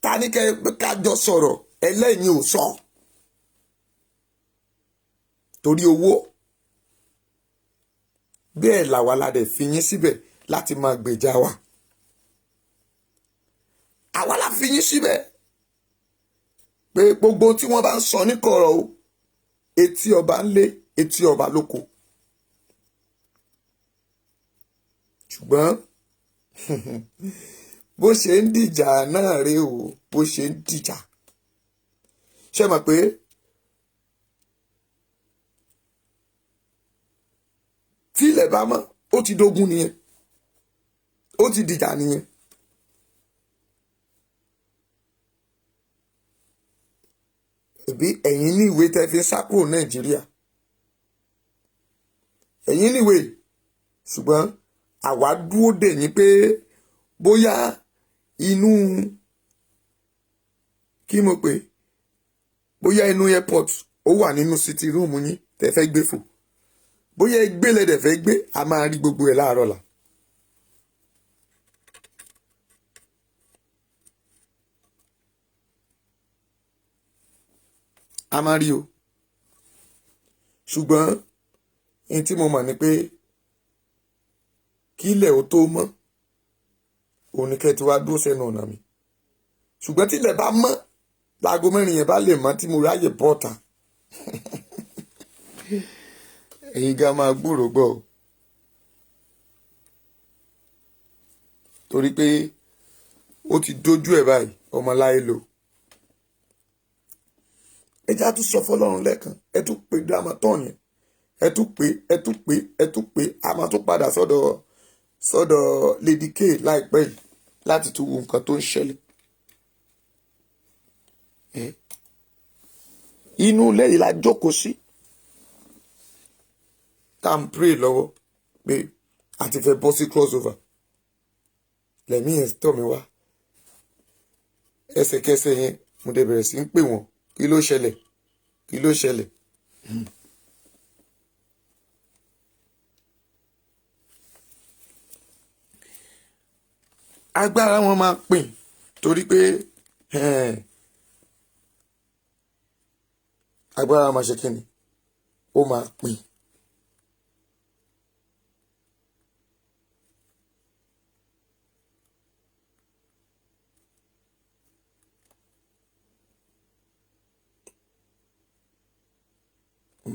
ta ní kájọ sọ̀rọ̀ ẹlẹ́yin ò sọ torí owó. bẹ́ẹ̀ làwa la dẹ̀ fi yín síbẹ̀ láti máa gbèjà wa. àwa la fi yín síbẹ̀ pé gbogbo tí wọ́n bá ń sọ ní kọ̀rọ̀ o, etí ọba ń lé etí ọba lóko. ṣùgbọ́n bó ṣe ń dìjà náà rèé o, bó ṣe ń dìjà. ṣé mọ̀ pé tí ilẹ̀ bá mọ́ ó ti dógun nìyẹn, ó ti dìjà nìyẹn. ẹ̀bí ẹ̀yin ní ìwé tẹ́ fi ń sá kúrò Nàìjíríà, ẹ̀yin ní ìwé, ṣùgbọ́n àwa dúró dè yín pé bóyá inú kí mo pè bóyá inú airport ó wà nínú city room yín tẹ́ fẹ́ gbé fò, bóyá gbé lẹ́dẹ̀ fẹ́ gbé, a máa rí gbogbo ẹ̀ láàárọ̀ la. a máa rí o. ṣùgbọ́n ní tí mo mọ̀ ni pé kí ilẹ̀ ó tó mọ́ òun ni kẹ́ ti wá dúró sẹ́nu ọ̀nà mi. ṣùgbọ́n tí ilẹ̀ bá mọ́ láago mẹ́rin yẹn bá lè mọ́ tí mo ráyè bọ́ta èyí ga máa gbúrò gbọ́ o. torí pé ó ti dójú ẹ̀ báyìí ọmọláyé lò. ẹ já tún sọ fọ́lọ́run lẹ́ẹ̀kan, ẹ tún pé Dramaton yẹn, ẹ tún pé a máa tún padà sọ́dọ̀ Lady K láìpẹ́ yìí láti tún wo nǹkan tó ń ṣẹlẹ̀. inú ilé yìí la jókòó sí tá à ń pray lọ́wọ́ pé a ti fẹ́ bọ́ sí crossover. lẹ́mí yẹn tọ̀ mí wá ẹsẹ̀kẹsẹ̀ yẹn mo dẹ̀ bẹ̀rẹ̀ sí ń pè wọ́n, kí ló ṣẹlẹ̀ kí ló ṣẹlẹ̀. agbára wọn máa pín torí pé agbára máa ṣe kíni, ó máa pín.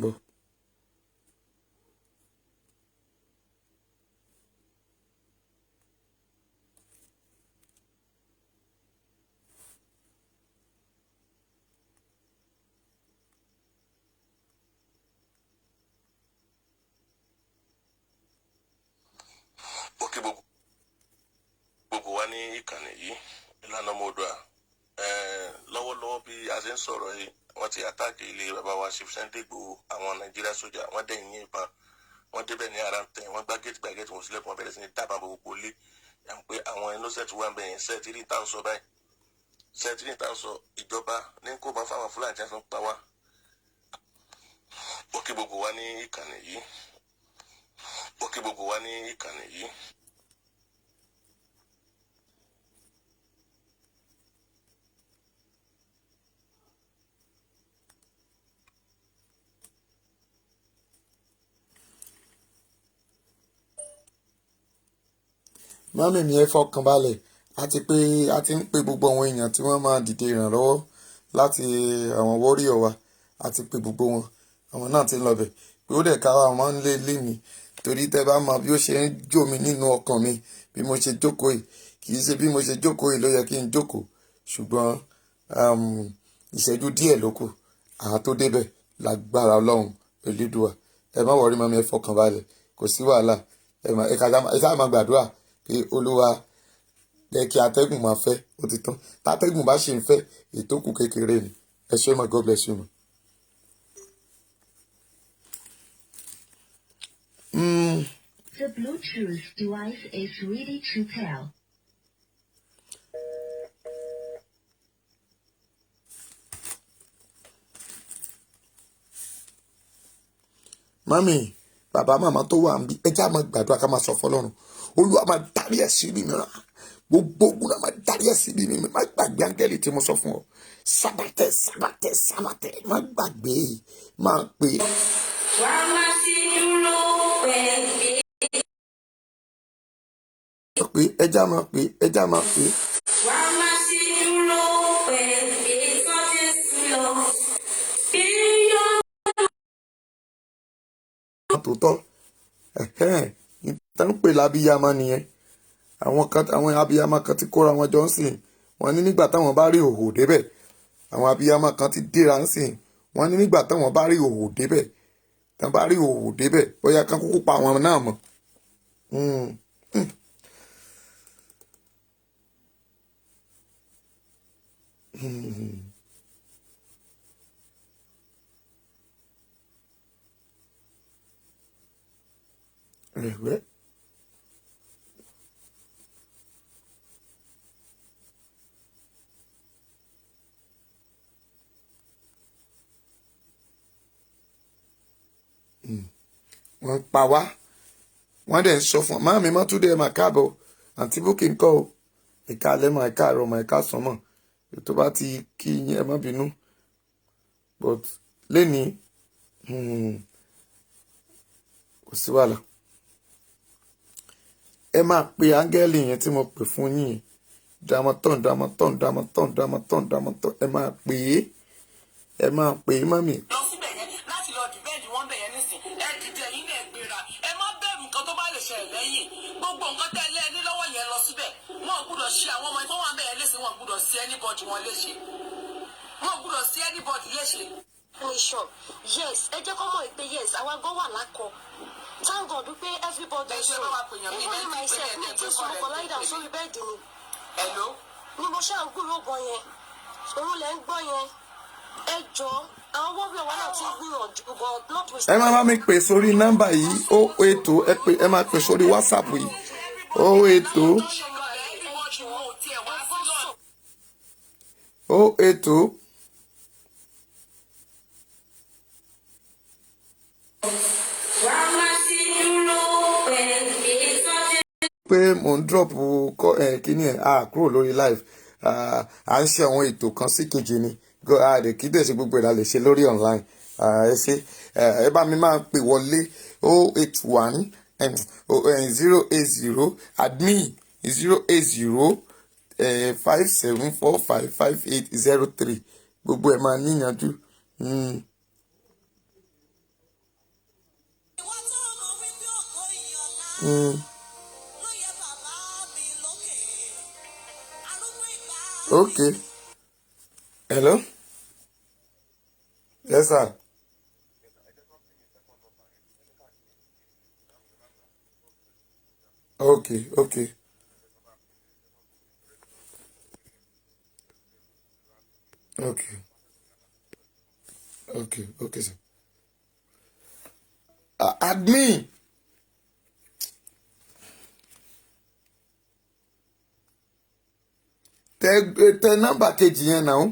Bọ̀. Òkè gbogbo wa ní ìkànnì yìí ìlànà ọmọdúà lọ́wọ́lọ́wọ́ bí a ṣe ń sọ̀rọ̀ yìí wọ́n ti àtàkì ilé bàbá wa Chief Sunday Igboho, àwọn Nàìjíríà sójà wọ́n dẹ̀yìn ní ìbọn, wọ́n débẹ̀ ní ara tẹ̀, wọ́n gbá géètì wọn sílẹ̀ wọ́n bẹ̀rẹ̀ sí ní dábàá gbogbo ilé yà ń pé àwọn innocent wà ń bẹ̀yẹn sẹ́ẹ̀tìrì tá à ń sọ báyìí, sẹ́ẹ̀tìrì tá à ń sọ ìjọba ní kó bá fáwọn Fúlàní tí wọ́n fi ń pa wá. Òkè gbogbo wa ní ìkànnì yìí, òkè gbogbo wa ní ìkànnì yìí. mọ́mí mi ẹ fọkàn balẹ̀, a ti ń pe gbogbo àwọn èèyàn tí wọ́n máa dìde ìrànlọ́wọ́ láti àwọn warrior wa àti pe gbogbo wọn àwọn náà ti ń lọ bẹ̀ pé ó dẹ̀ ká wa máa ń lé lé mi torí tẹ́ bá mọ bí ó ṣe ń jó mi nínú ọkàn mi bí mo ṣe jókòó yìí kì í ṣe bí mo ṣe jókòó yìí ló yẹ kí n jókòó ṣùgbọ́n ìṣẹ́jú díẹ̀ ló kù àá tó débẹ̀ lágbára ọlọ́run elédùà ẹ má wọrí mọ́mí ẹ fọkàn balẹ̀ kò sí wàhálà ẹ sáà máa gbàdúrà pé olúwa jẹ́ kí atẹ́gùn máa fẹ́ ó ti tán tátẹ́gùn bá ṣe ń fẹ́ ètò kù kékeré ni ẹ ṣé ma God bless you ma. The Bluetooth device is ready to pair. Mami bàbá màmá tó wà ń bí ẹ já máa gbàdúrà ká máa sọ fọ́lọ́run olúwa máa darí ẹ̀ sí ibi mìíràn gbogbo ogun náà máa darí ẹ̀ sí ibi mìíràn má gbàgbé áńgẹ́lì tí mo sọ fún ọ sábàtẹ̀ sábàtẹ̀ sábàtẹ̀ má gbàgbé máa pè é. wàá máa ṣe dúró pẹ̀lú. pé ẹja máa pè ẹja máa pè. wàá máa ṣe dúró pẹ̀lú ìtọ́jú sí lọ. tòótọ́ ìtàn pè lábíyamọ nìyẹn àwọn abiyamọ kan ti kóra wọn jọ ń sìn wọn ní nígbà táwọn bá rí òhò débẹ̀ àwọn abiyamọ kan ti dira ń sìn wọn ní nígbà táwọn bá rí òhò débẹ̀ tán bá rí òhò débẹ̀ bóyá kán kúkú pa àwọn náà mọ́. Ẹ̀wẹ́ wọ́n pa wá wọ́n dẹ̀ ń sọ fún máa mi mọ́túndé ẹ̀ máa káàbọ̀ àǹtí bókì ń kọ́ o ẹ̀ka alẹ́ mọ̀ ẹ̀ka àrọ̀ mọ̀ ẹ̀ka sánmọ̀ tó bá ti kí yín ẹ má bínú but lẹ́ni kò sí wàhálà ẹ máa pe áńgẹ́lì yẹn tí mo pè fún yín dàmọ́tàn ẹ máa pè é mọ́mì. lọ síbẹ̀ yẹn láti lọ dìbẹ́ẹ̀dì wọ́n bẹ̀ yẹn nísìn ẹ dìde yín lè gbéra ẹ má bẹ̀rù nǹkan tó bá lè ṣẹlẹ̀ lẹ́yìn gbogbo nǹkan tẹ́ lé ní lọ́wọ́ yẹn lọ síbẹ̀ wọn ò gbúdọ̀ ṣe àwọn ọmọ ìfọwọ́n bẹ̀ yẹn léṣe wọn ò gbúdọ̀ sí anybody wọn léṣe wọn ò gbúdọ̀ sí anybody léṣe. nation yes ẹ jẹ́ kó mọ̀ pé yes àwa gan wà lákọ thank God pé everybody ẹ ṣe bá wa pèèyàn mi even myself mi ti sùn ọkọ̀ láìdá sórí bẹ́ẹ̀dì ni hello. ni mo ṣáà ń gbúrò gan yẹn òun lẹ́ ń gbọ́ yẹn ẹ jọ àwọn wọ́ọ̀rì ọ̀wá náà ti ń gbìyànjú but not with. ẹ máa bá mi pè sórí nọ́mbà yìí ó ètò ẹ máa pè sórí WhatsApp yìí ó ètò ó ètò. pé mò ń drop kíní kúrò lórí live à ń ṣe àwọn ètò kan sí kejì ni kí dẹ̀ ṣe gbogbo ìlà lè ṣe lórí online ẹ ṣe ẹ bá mi máa pè wọlé 081 080 admin 080 57455803 gbogbo ẹ̀ máa níyànjú. Okay. Hello? Yes, sir. Okay. Okay, sir. Admin. Tẹ nọ́mbà kejì yẹn náà.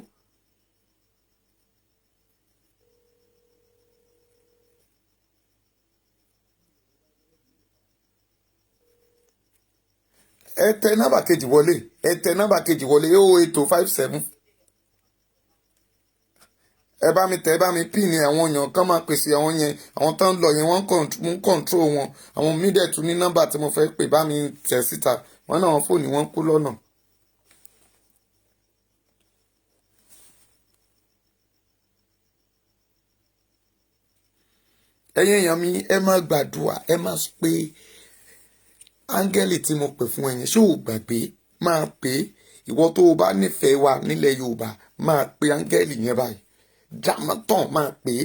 Ẹ tẹ nọ́mbà kejì wọlé 08057. ẹ bá mi pín ní àwọn èèyàn kan máa pèsè àwọn yẹn àwọn tó ń lọ yẹn wọ́n ń kọ̀ǹtró wọn àwọn mídẹ̀tún ní nọ́mbà tí mo fẹ́ pè bá mi tẹ̀ síta wọn náà wọn fóònù wọn kú lọ́nà ẹ̀yin èèyàn mi ẹ máa gbàdúrà ẹ máa pe áńgẹ́lì tí mo pè fún ẹ̀yin ṣé ò gbàgbé máa pè é ìwọ tó o bá nífẹ̀ẹ́ wa nílẹ̀ Yorùbá máa pe áńgẹ́lì yẹn báyìí dàmọ́tàn máa pè é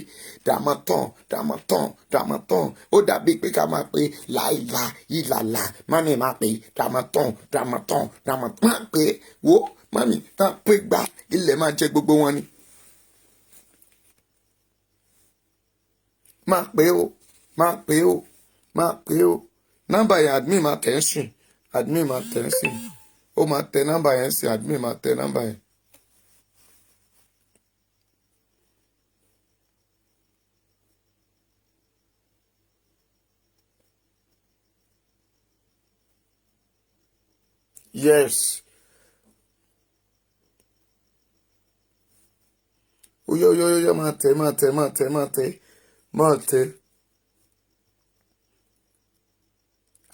dàmọ́tàn ó dàbí pé ká máa pe láìla ìlàlà mami máa pè é dàmọ́tàn máa pè é wo mami máa pè gbà ilẹ̀ máa jẹ gbogbo wọn ni máa pè ó nọ́mbà yẹn admin máa tẹ̀ ń sìn ó máa tẹ nọ́mbà yẹn sìn admin máa tẹ nọ́mbà yẹn. Yes. Oyo máa tẹ.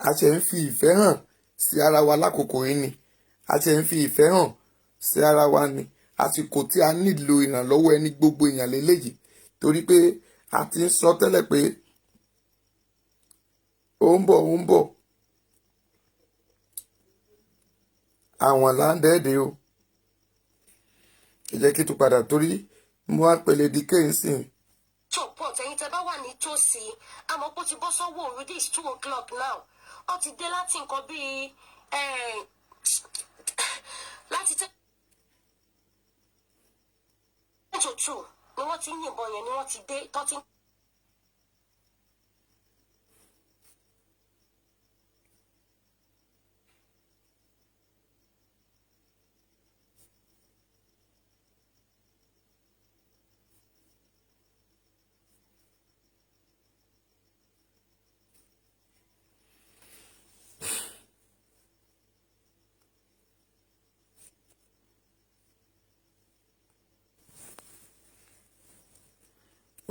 A ṣe ń fi ìfẹ́ hàn sí ara wa lákòókò yìí ni. A ṣe ń fi ìfẹ́ hàn sí ara wa ni. Àsìkò tí a nílò ìrànlọ́wọ́ ẹni gbogbo èèyàn lélẹ́yìí. Torí pé a ti ń sọ tẹ́lẹ̀ pé ó ń bọ̀. Àwọn láńdẹ́ẹ̀dẹ́ o. Ẹ jẹ́ kí n tún padà torí mo wá pèlè di kéyìnsì. Chopot ẹ̀yin tẹ́ bá wà ní tòsí àmọ́ pé ó ti bọ́ sọ́wọ́ òru this 2 o'clock now ó ti dé láti nǹkan bíi láti 10 to 2 ni wọ́n ti ń yìnbọn yẹn ni wọ́n ti dé tó ti ń.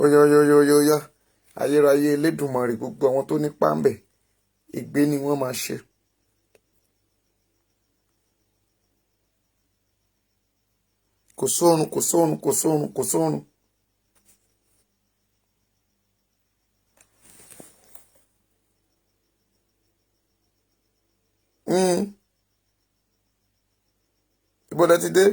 Oya ayérayé Elédùmarè gbogbo àwọn tó ní páńbẹ̀ ègbé ni wọ́n máa ṣe. Kò sórun. Ibo lẹ ti dé.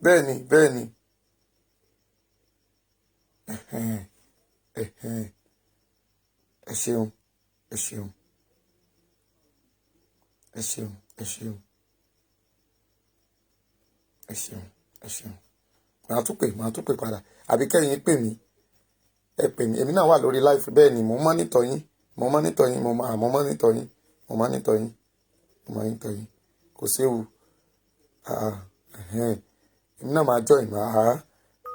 Bẹ́ẹ̀ni. Ẹ ṣeun. Màá tún pè padà àbí kẹ́yìn pè mí ẹ pè mí èmi náà wà lórí live bẹ́ẹ̀ ni mo mọ́nítọ̀ yín kò séwu èmi náà máa join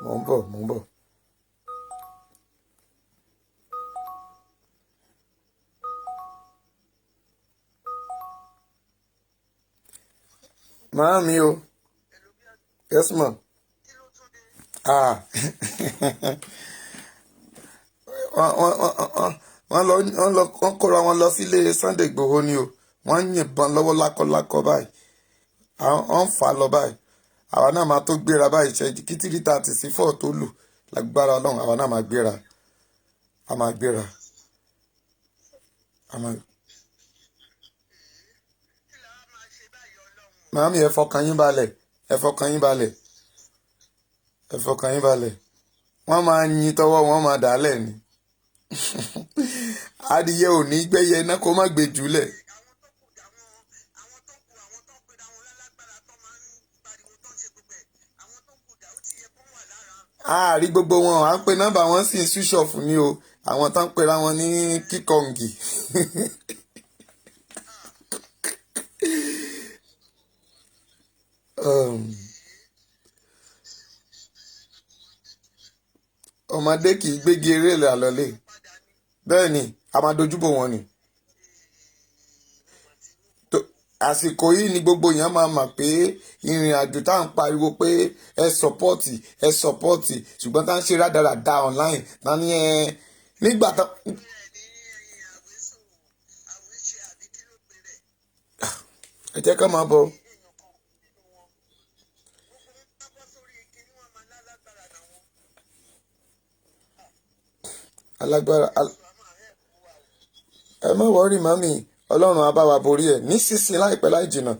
mo ń bọ̀. Màámi o yes ma wọ́n kóra wọn lọ sílé Sunday Igboho ni o wọ́n ń yìnbọn lọ́wọ́ lákọlákọ báyìí wọ́n ń fà á lọ báyìí àwa náà máa tó gbéra báyìí ṣẹ́jú kí 3:30 sí 4 tó lù lágbára Ọlọ́run àwa náà máa gbéra Màámi ẹ fọkàn yín balẹ̀ wọ́n máa yin tọwọ́ wọn máa dálẹ̀ ni adìyẹ ò ní gbẹ́yẹ iná kó má gbé jùlẹ̀. Àárí gbogbo wọn à ń pe nọ́mbà wọn sì ń ṣúṣọ̀fù ni o àwọn tán pera wọn ní kíkọǹgì. Ọmọdé kì í gbégi eré àlọlé bẹ́ẹ̀ ni a máa dojúbò wọn ni àsìkò yìí ni gbogbo èèyàn máa mọ̀ pé ìrìn àjò tá à ń pariwo pé ẹ sọpọ́ọ̀tì ṣùgbọ́n tá à ń ṣe rádaràda online náà ní nígbà tá. Ẹ jẹ́ ká máa bọ̀. alágbára ẹ má wọrí màmí, ọlọ́run á bá wa borí ẹ̀ nísinsìnyí láìpẹ́ láì jìnnà.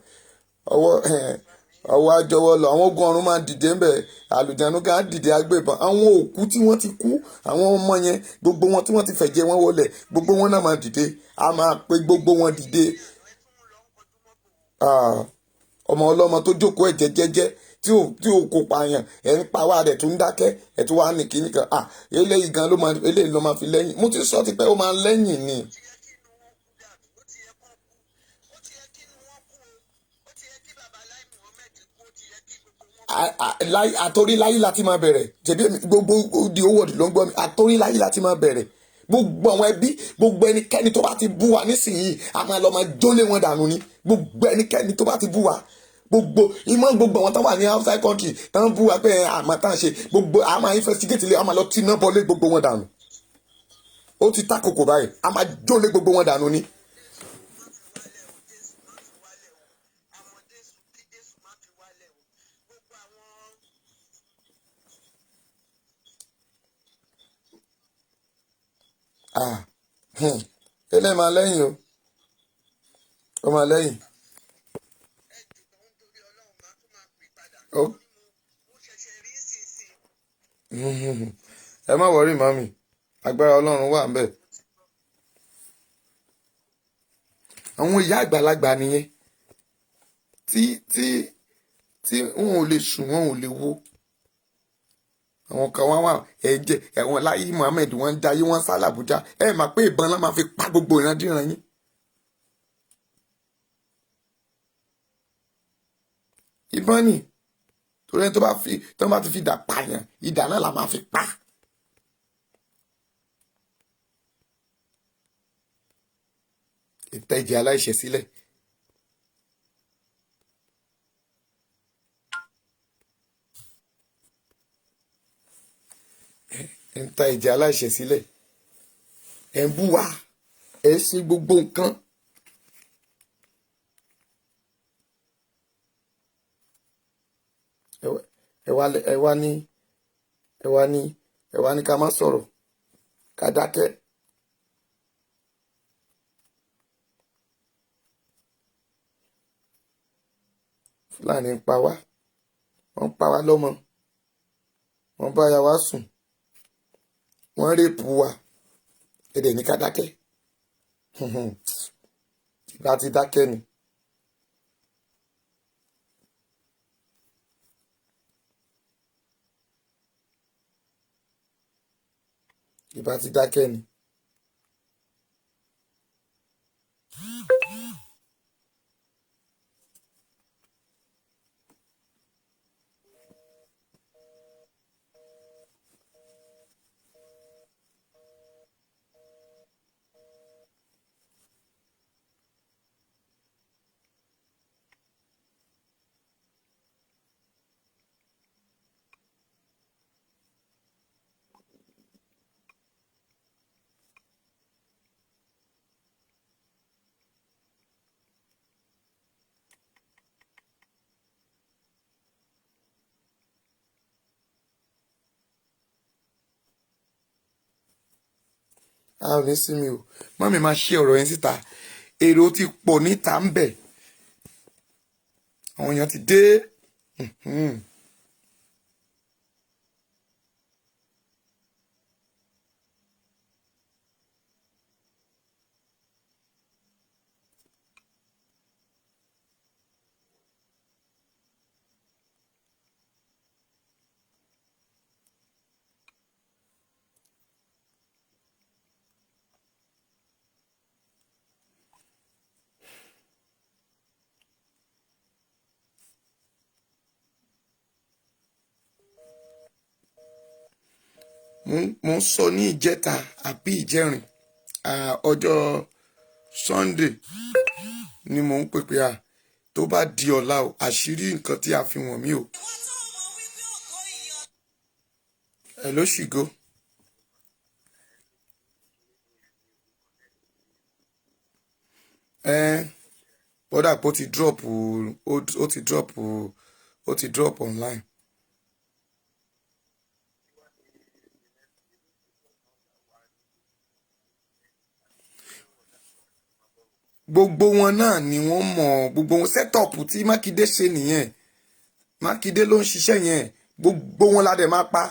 ọwọ́ àjọwọ́ lọ, àwọn ogun ọ̀run máa dìde ńbẹ̀, àlùjánu gan á dìde agbébọn, àwọn òkú tí wọ́n ti kú, àwọn ọmọ yẹn gbogbo wọn tí wọ́n ti fẹ̀jẹ̀ wọn wọlé, gbogbo wọn náà máa dìde, a máa pe gbogbo wọn dìde. Ọmọ ọlọ́mọ tó jókòó ẹ̀jẹ̀ jẹ́jẹ́ tí ò kó pààyàn, ẹ̀ ń pa wá rẹ̀ tó ń dákẹ́, ẹ̀ tó wá ní kíní kan, eléyìí gan eléyìí ló máa fi lẹ́yìn. Mo ti sọ ti pé ó máa lẹ́yìn ni. Àtorí láyé láti máa bẹ̀rẹ̀, jẹ̀bi gbogbo di owó ọ̀dì ló ń gbọ́ mi, àtorí láyé láti máa bẹ̀rẹ̀. Gbogbo àwọn ẹbí, gbogbo ẹnikẹ́ni tó bá ti bú wa nísìnyí, a máa lọ máa jólé wọn dànù ni. Gbogbo ẹnikẹ́ni tó bá ti bú wa, gbogbo àwọn tó wà ní outside country tó ń bú wa pé àmọ́ tá à ń ṣe, gbogbo a máa investigate lé, a máa lọ tí iná bọ́lé gbogbo wọn dànù. Ó ti tákòkò báyìí, a máa jólé gbogbo wọn dànù ni. Eléyìí máa lẹ́yìn o, ó máa lẹ́yìn. Ẹ má wọrí màmí, agbára ọlọ́run wà ń bẹ̀. Àwọn ìyá àgbàlagbà nìyẹn tí wọn ò lè sùn, wọn ò lè wo. Àwọn kan wá ẹ̀jẹ̀ ẹ̀wọ̀n láyé Muhammed wọ́n ń jayé wọ́n sá làbújá, ẹ mà pé ìbọn náà máa fi pa gbogbo ìrandíran yín. Ìbọn ni torí ẹni tó bá ti fi dà pààyàn, ìdà náà la máa fi pa. Ìtẹ̀jẹ̀ aláìṣẹ̀ sílẹ̀. Ẹ ń ta ẹ̀jẹ̀ aláìṣẹ̀ sílẹ̀, ẹ ń bú wa, ẹ ṣe gbogbo nǹkan. ẹ wá ní ká má sọ̀rọ̀, ká dákẹ́. Fúlàní ń pa wá, wọ́n ń pa wá lọ́mọ, wọ́n bá ya wá sùn, wọ́n rèpù wa, ẹ̀dẹ̀ ní ká dákẹ́. Ìbá ti dákẹ́ ni. Ìbá ti dákẹ́ ni. A ò ní sinmi o, mọ́mí máa ṣe ọ̀rọ̀ yẹn síta, èrò ti pọ̀ níta ń bẹ̀, àwọn èèyàn ti dé. Mo ń sọ ní ìjẹta àbí ìjẹrin, ọjọ́ Sunday ni mo ń pèpè tó bá di ọ̀la o, àṣírí nǹkan tí a fi wọ̀n mí o. Ẹ ló ṣìgó. Bọ́dà pé ó ti drop online. gbogbo wọn náà ni wọ́n mọ̀, gbogbo wọn setup tí Mákindé ṣe nìyẹn. Mákindé ló ń ṣiṣẹ́ yẹn, gbogbo wọn la dẹ̀ máa pa.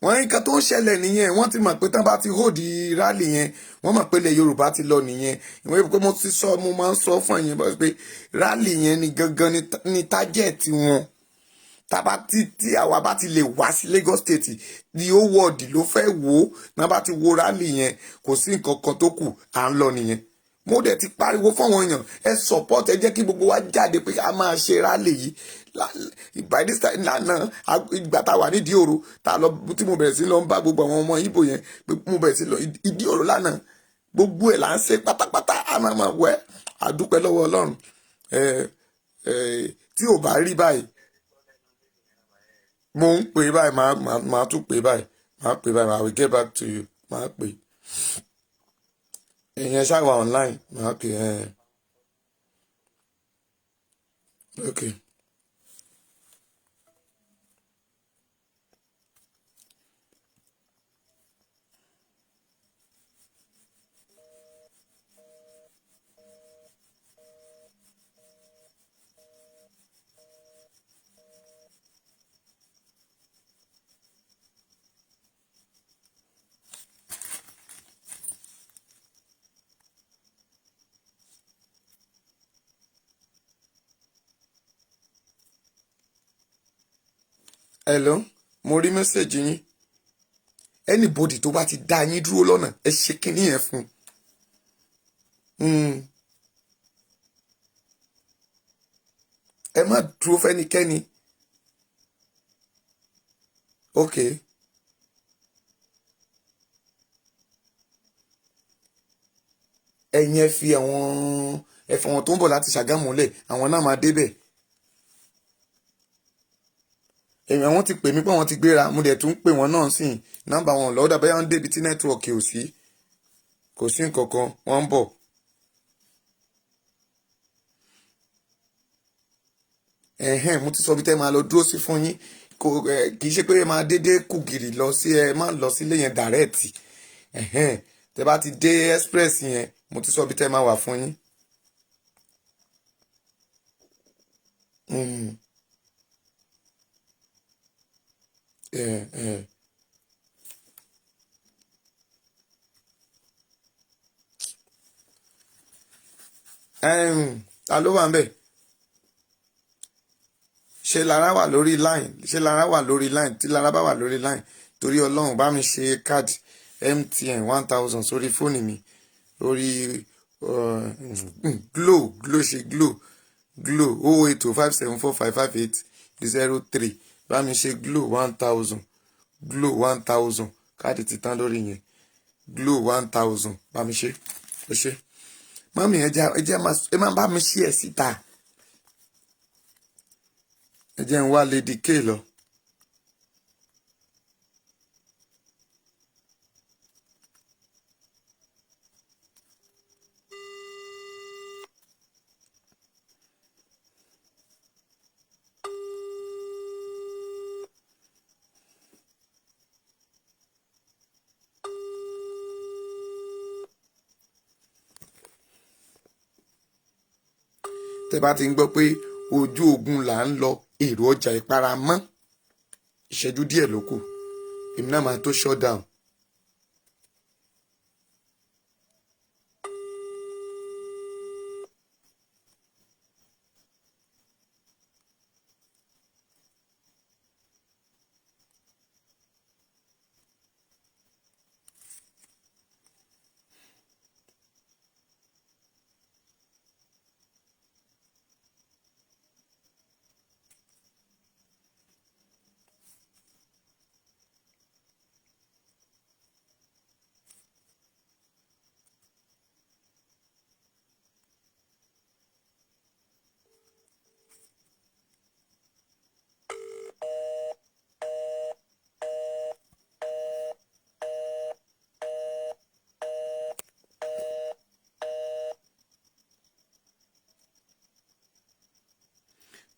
wọ́n nǹkan tó ń ṣẹlẹ̀ nìyẹn, wọ́n ti mọ̀ pé tán bá ti hóòdì rálì yẹn, wọ́n mọ̀ pé ilẹ̀ Yorùbá ti lọ nìyẹn. ìwọ́n pé mo ti sọ, mo máa ń sọ fún ẹ̀yin bọ́ pé rálì yẹn ni gangan ni tájẹ̀tì wọn. Tábà tí àwa bá ti lè wá sí Lagos State, the whole world ló fẹ́ wò ó. Náà bá ti wo rálì yẹn, kò sí nǹkan kan tó kù, à ń lọ nìyẹn. Mo dẹ̀ ti pariwo fáwọn èèyàn, ẹ support, ẹ jẹ́ kí gbogbo wa jáde pé a máa ṣe rálì yìí. By this time lánàá, ìgbà tá a wà nídìí òru, tí mo bẹ̀rẹ̀ sí lọ ń bá gbogbo àwọn ọmọ Ìgbò yẹn, pé mo bẹ̀rẹ̀ sí lọ ìdí òru lánàá, gbogbo ẹ̀ là ń ṣe pátápátá, a máa wẹ̀, a dúpẹ́ lọ́wọ́ Ọlọ́run. Tí ò bá rí báyìí, mo ń pè báyìí, máa tún pè báyìí, I will get back to you, máa pè. Ìyẹn ṣáà wà online, máa pè. Okay. Hello, mo rí mẹ́sẹ̀jì yín. Anybody tó bá ti dá yín dúró lọ́nà, ẹ ṣe kinní yẹn fún. Ẹ má dúró fẹ́nikẹ́ni. Okay. Ẹ̀yin ẹ fi àwọn tó ń bọ̀ láti Ṣàgámù lẹ̀, àwọn náà máa débẹ̀. Èmi àwọn ti pè mí pé wọ́n ti gbéra, mo dẹ̀ tún pè wọ́n náà sí nọ́mbà wọn lọ́dà bẹ́ẹ̀ wọ́n débi tí nẹ́tíwọ̀kì ò sí, kò sí nǹkan kan, wọ́n ń bọ̀. Mo ti sọ bí tẹ́ máa lọ dúró sí fún yín, kì í ṣe pé ẹ máa dédé kùgìrì lọ sí, ẹ má lọ sílé yẹn dàrẹ́ẹ̀tì. Tẹ́ bá ti dé express yẹn, mo ti sọ bí tẹ́ máa wà fún yín. Ta ló wà ń bẹ̀? Ṣé Lára wà lórí line? Ṣé Lára wà lórí line? Tí Lára bá wà lórí line, torí Ọlọ́run bá mi ṣe káàdì MTN 1000 sórí fóònù mi, lórí Glo ṣe Glo 08057455803, bá mi ṣe Glo 1000 káàdì ti tán lórí yẹn. Glo 1000 bá mi ṣe, ó ṣe. Mọ́mí ẹ má bá mi ṣí ẹ̀ síta. Ẹ jẹ́ ń wá Lady K lọ. Tẹ́ bá ti ń gbọ́ pé ojú ogun là ń lọ, èrò ọjà ìparamọ́, ìṣẹ́jú díẹ̀ ló kù, èmi náà máa tó shut down.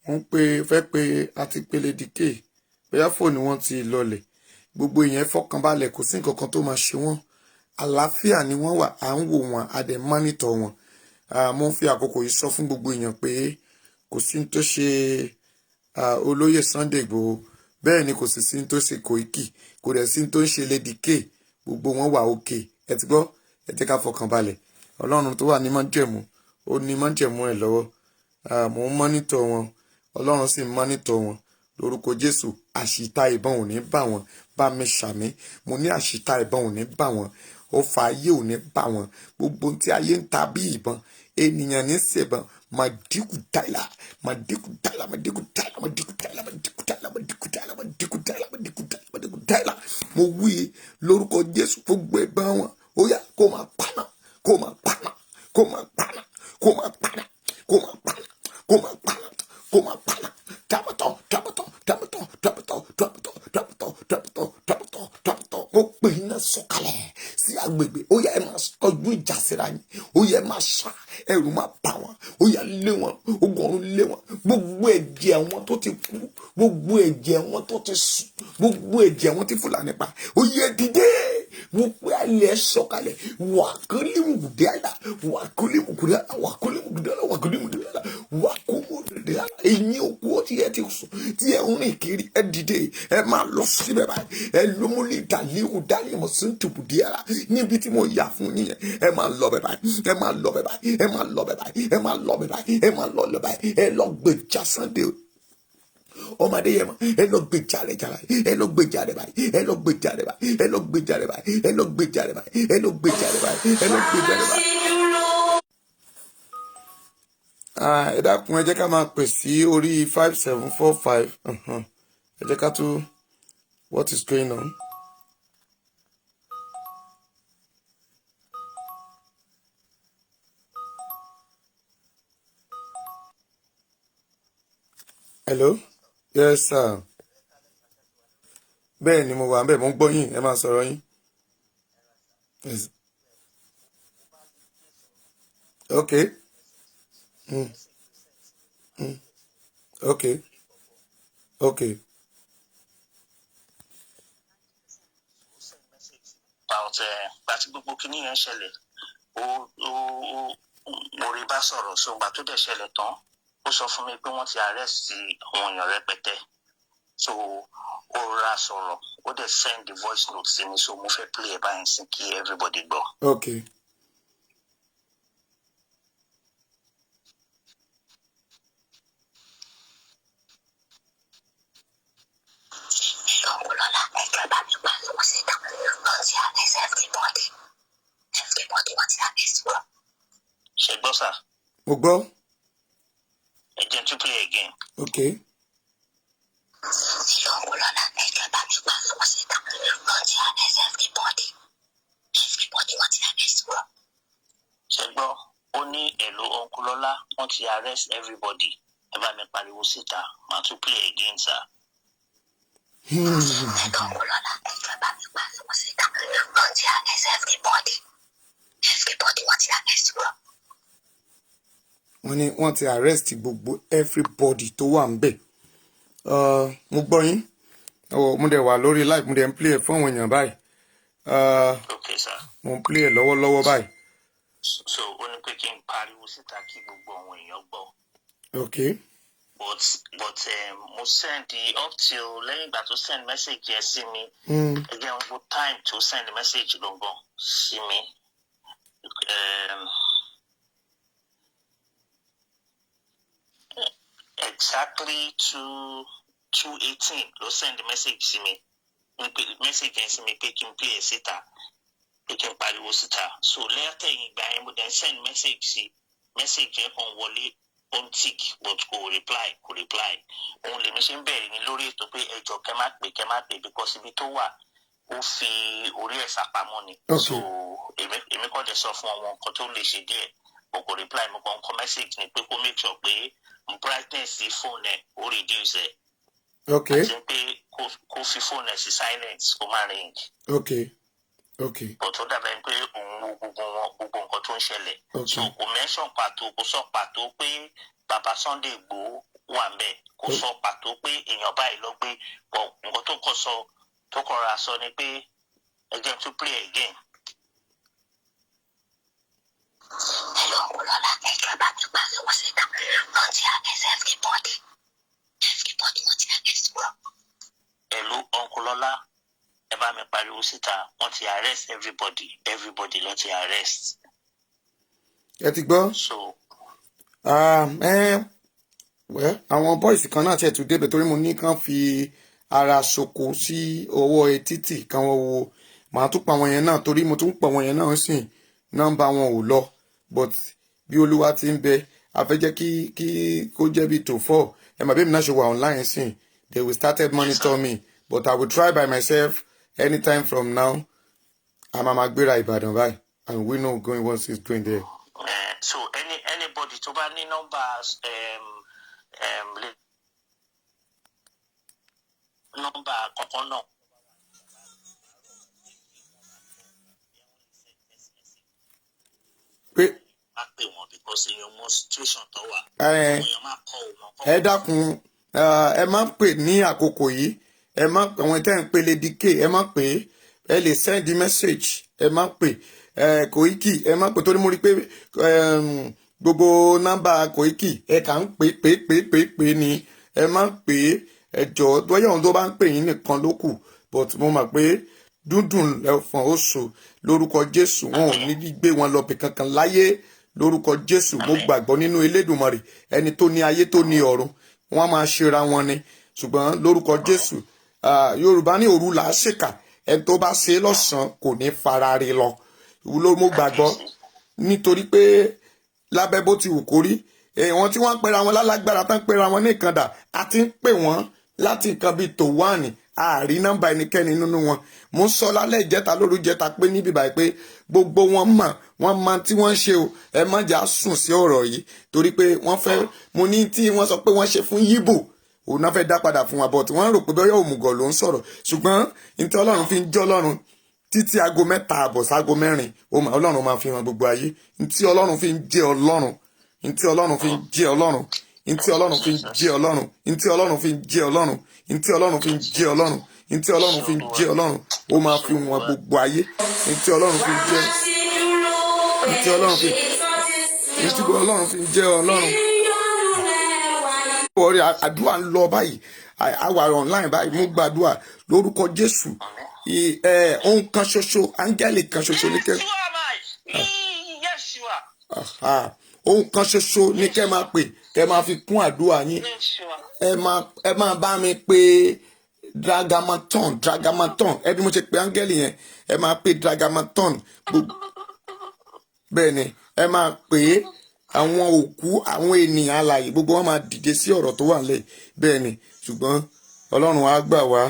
Wọ́n fẹ́ pé àti pé Lady K, bóyá fóònù wọn ti lọlẹ̀, gbogbo ìyẹn fọkànbalẹ̀, kò sí nǹkan kan tó máa ṣe wọ́n. àlàáfíà ni wọ́n wà, à ń wò wọ́n, a dẹ̀ mọ́nítọ̀ wọn. Mo ń fi àkókò yìí sọ fún gbogbo èèyàn pé kò sí ní tó ṣe olóyè Sunday Igboho, bẹ́ẹ̀ ni kò sì sí ní tó ṣe Koiki, kò dẹ̀ sí ní tó ń ṣe Lady K, gbogbo wọn wà òkè. Ẹ ti gbọ́, ẹ jẹ́ ká fọkàn balẹ̀. Ọlọ́run tó wà ní májẹ̀mú, ó ní májẹ̀mú ẹ̀ lọ́wọ́. Mo ń mọ́nítọ̀ wọn, Ọlọ́run sì ń mọ́nítọ̀ wọn. Lórúkọ Jésù, àṣìta ìbọn ò ní bà wọ́n. Bá mi ṣàmì, mo ní àṣìta ìbọn ò ní bà wọ́n. Ọfà ayé ò ní bà wọ́n. Gbogbo tí ayé ń ta bí ìbọn, ènìyàn ní ṣèbọn. Madiku taila, madiku taila, madiku taila, madiku taila, madiku taila, madiku taila, madiku taila, madiku taila, madiku taila. Mo wí lórúkọ Jésù, gbogbo ìbọn wọn, ó yá kó máa paná, kó máa paná, kó máa paná, kó máa paná, kó máa paná, kó máa paná, kó máa paná. Tabatọ, tabatọ, tabatọ, tabatọ, tabatọ, tabatọ, tabatọ, tabatọ, tabatọ. Mo pè iná sọ̀kalẹ̀ sí agbègbè. Ó yá ẹ máa kọjú ìjà síra yín. Ó yá ẹ máa ṣá, ẹ̀rù máa bà wọ́n. Ó yá lé wọn, ogun ọ̀run lé wọn. Gbogbo ẹ̀jẹ̀ wọn tó ti kú, gbogbo ẹ̀jẹ̀ wọn tó ti sùn, gbogbo ẹ̀jẹ̀ wọn tí Fúlàní pa. Ó yá dìde. Mo pè alẹ́ sọ̀kalẹ̀. Wà kúlí mùdíàlà, wà kúlí mùdíàlà, wà kúlí mùdíàlà, wà kúlí mùdíàlà, wà kú mùdíàlà. Ẹ̀yin òkú ọtí ẹ ti sùn, tí ẹ ń rìn kiri, ẹ dìde, ẹ máa lọ síbẹ̀ báyìí. Ẹ lómúlì ìdàlíhù dálímọ̀ sí tùbùdíàlà níbi tí mo yà fún yín yẹn. Ẹ máa lọ bẹ̀ báyìí, ẹ máa lọ bẹ̀ báyìí, ẹ máa lọ bẹ̀ báyìí, ẹ máa lọ bẹ̀ báyìí, ẹ máa lọ bẹ̀ báyìí. Ẹ lọ gbèjà Sunday ọmọdé yẹn mọ, ẹ lọ gbèjà rẹ jàrá, ẹ lọ gbèjà rẹ báyìí, ẹ lọ gbèjà rẹ báyìí, ẹ lọ gbèjà rẹ báyìí, ẹ lọ gbèjà rẹ báyìí, ẹ lọ gbèjà rẹ báyìí, ẹ lọ gbèjà rẹ báyìí. Ẹ dákun, ẹ jẹ́ ká máa pè sí orí 5745. Ẹ jẹ́ ká tún what is going on. Hello? Yes, sir. Bẹ́ẹ̀ ni mo wà bẹ́ẹ̀, mo ń gbọ́ yín, ẹ máa sọ̀rọ̀ yín. Yes. Okay. Okay. Okay. About láti gbogbo kíní yẹn ṣẹlẹ̀, mo rí bá sọ̀rọ̀, so gbà tó dẹ̀ ṣẹlẹ̀ tán, ó sọ fún mi pé wọ́n ti arrest àwọn èèyàn rẹpẹtẹ. So ó ra sọ̀rọ̀, ó dẹ̀ send the voice note sí mi, so mo fẹ́ play ẹ̀ báyìí sí kí everybody gbọ́. Okay. Ṣé gbọ́ sà? Mo gbọ́. Ẹ jẹ́ n tún play again. Okay. Ṣé gbọ́? Ó ní èlò Ọ̀nkúlọ́lá, wọ́n ti arrest everybody. Ẹ bá mi pariwo síta, màá tún play again sà. Wọ́n ní wọ́n ti arrest gbogbo everybody tó wà ń bẹ̀. Mo gbọ́ yín. Mo dẹ̀ wà lórí live, mo dẹ̀ ń play ẹ̀ fún àwọn èèyàn báyìí. Okay sir. Mo ń play ẹ̀ lọ́wọ́lọ́wọ́ báyìí. So ó ní pé kí n pariwo síta kí gbogbo àwọn èèyàn gbọ́. Okay. But mo send up till lẹ́yìn ìgbà tó send message yẹn sí mi. Again, wo time to send message gangan sí mi. Exactly 2:18 ló send message sí mi. Message yẹn sí mi pé kí n play ẹ̀ síta, pé kí n pariwo síta. So lẹ́yìn ìgbà yẹn mo dẹ̀ send message sí. Message yẹn kàn wọlé on tick but kò reply. Òun lèmi ṣe ń bẹ̀rẹ̀ ní lórí ètò pé ẹjọ́ kẹ́ má pè because ibi tó wà ó fi orí ẹ̀ sápamọ́ ni. So èmi kọ́ dẹ̀ sọ fún ọmọ nǹkan tó lè ṣe díẹ̀, kò reply. Mo kàn kọ message ni pé kó make sure pé brightness sí phone ẹ̀ ó reduce ẹ̀. Okay. Àti pé kó fi phone ẹ̀ sí silence kó má ring. Okay. But ó dàbẹ̀ pé òun wo gbogbo nǹkan tó ń ṣẹlẹ̀. So kò mention pàtó, kò sọ pàtó pé bàbá Sunday Igboho wà ń bẹ̀, kò sọ pàtó pé èèyàn báyìí lọ gbé. But nǹkan tó kọ ra sọ ni pé ẹ jẹ́ to play again. Hello, Olola, ẹjọ́ bá mi pariwo síta. Wọ́n ti arrest everybody. Everybody wọ́n ti arrest wọn. Hello, Uncle Lola, ẹ bá mi pariwo síta. Wọ́n ti arrest everybody. Everybody ló ti arrest. ẹ ti gbọ́. So. Àwọn boys kan náà tiẹ̀ tún débẹ̀ torí mo ní kán fi ara ṣoko sí ọwọ́ títì kan wọ́n wo màá tún pa àwọn yẹn náà torí mo tún pa àwọn yẹn náà sìn nọ́mbà wọn ò lọ but bí olúwa ti ń bẹ a fẹ́ jẹ́ kí kó jẹ́ bí tó fọ́ ẹ mà bí mi náà ṣe wà online sìn they will started monitor me but I will try by myself anytime from now máa gbéra Ìbàdàn báyìí and we know going once it's going there. So anybody tó bá ní nọ́mbà nọ́mbà kankan náà. pé má pè wọ́n because èèyàn mọ situation tó wà. ẹ dákun ẹ má pè ní àkókò yìí ẹ má àwọn tẹ́ ń pè Lady K ẹ má pè ẹ lè send message ẹ má pè Koiki ẹ má pè torí mo rí pé gbogbo nọ́mbà Koiki ẹ kà ń pè ní ẹ má pè ẹ jọ bóyá ohun tó bá ń pè yín nìkan ló kù but mo mọ̀ pé dúndùn ẹ̀fọn oṣù lórúkọ Jésù wọn ò ní gbé wọn lọ bì kankan láyé lórúkọ Jésù mo gbàgbọ́ nínú Elédùmarè ẹni tó ní ayé tó ní ọ̀run wọn máa ṣera wọn ni ṣùgbọ́n lórúkọ Jésù Yorùbá ní òru là á ṣèkà ẹni tó bá ṣe lọ́sàn-án kò ní fara rí lọ mo gbàgbọ́ nítorí pé lábẹ́ bó ti wù kó rí wọn tí wọ́n ń pera wọn lálágbára tán ń pera wọn ní ìkàndà a ti ń pè wọ́n láti nǹkan bíi tòwáàní ààrí nọ́mbà ẹnikẹ́ni nínú wọn mo ń sọ lálẹ́ ìjẹta lóru jẹta pé níbi báyìí pé gbogbo wọn mọ tí wọ́n ń ṣe o ẹ má jà sùn sí ọ̀rọ̀ yìí torí pé wọ́n fẹ́ mo ní tí wọ́n sọ pé wọ́n ṣe fún Yíbò òun náà fẹ́ dá padà fún wa bọ̀ tí wọ́n rò pé bẹ́ẹ̀ òmùgọ̀ ló ń sọ̀rọ̀ ṣùgbọ́n ní tí Ọlọ́run fi ń jẹ́ Ọlọ́run títí aago 3 sáago 4 Ọlọ́run máa fi hàn gbogbo ayé ní tí Ọlọ́run fi ń jẹ́ Ọlọ́run ní tí Ọlọ́run fi ń jẹ́ Ọlọ́run ní tí Ọlọ́run fi ń jẹ́ Ọlọ́run ní tí Ọlọ́run fi ń jẹ́ Ọlọ́run ní tí Ọlọ́run fi ń jẹ́ Ọlọ́run ní tí Ọlọ́run fi ń jẹ́ Ọlọ́run ó máa fi wọn gbogbo ayé ní tí Ọlọ́run fi ń jẹ́ ní tí Ọlọ́run fi ń jẹ́ Ọlọ́run. Orí àdúrà ń lọ báyìí àwa online báyìí mo gbàdúrà lórúkọ Jésù ohun kan ṣoṣo áńgẹ́lì kan ṣoṣo ní kẹ́ ohun kan ṣoṣo ní kẹ́ máa pè kẹ́ máa fi kún àdúrà yín ẹ máa bá mi pè dragamaton ẹbí mo ṣe pé áńgẹ́lì yẹn ẹ máa pè dragamaton bẹ́ẹ̀ ni ẹ máa pè àwọn òkú àwọn ènìyàn alààyè gbogbo wọn máa dìde sí ọ̀rọ̀ tó wà nílẹ̀ bẹ́ẹ̀ ni ṣùgbọ́n Ọlọ́run á gbà wá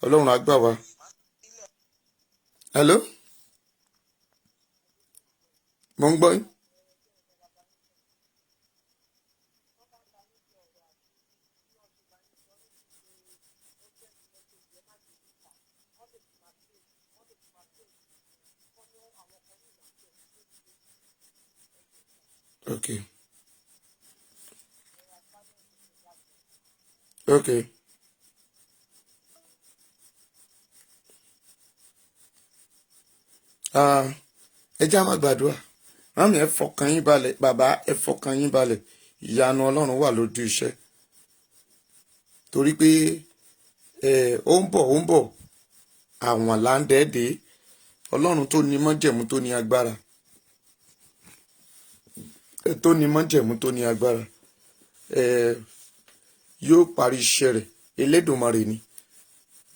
Ọlọ́run á gbà wá. Hello mo ń gbọ́ yín. Okay. Okay. Ẹ jẹ́ á máa gbàdúrà mami ẹ fọkàn yín balẹ̀ bàbá ẹ fọkàn yín balẹ̀ ìyanu Ọlọ́run wà lójú iṣẹ́ torí pé ó ń bọ̀ àwọn láńdẹ́ẹ̀dẹ́ Ọlọ́run tó ní májẹ̀mú tó ní agbára yóò parí iṣẹ́ rẹ̀ Elédùmarè ni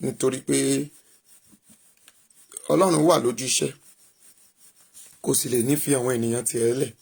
nítorí pé Ọlọ́run wà lójú iṣẹ́ kò sì lè ní fi àwọn ènìyàn tiẹ̀ lẹ̀.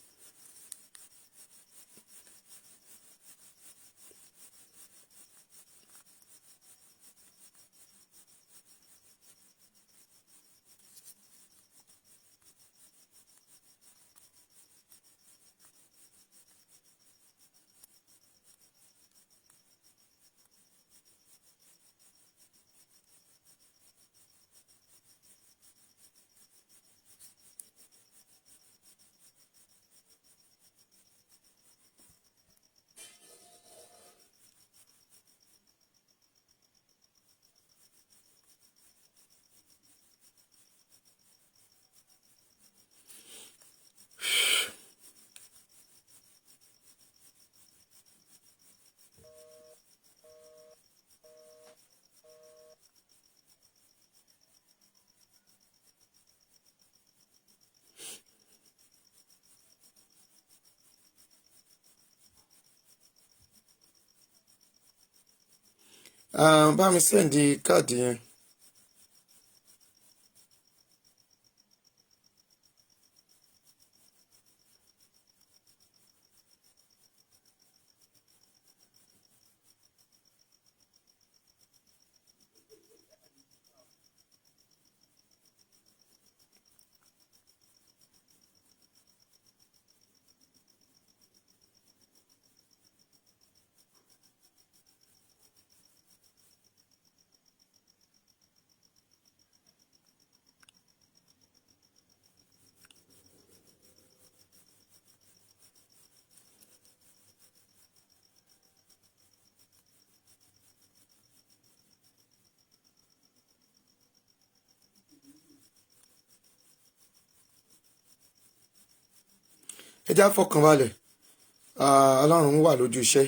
Bá mi sẹ́ndì káàdì yẹn. Ẹ já fọkànbalẹ̀. Ọlọ́run wà lójú iṣẹ́.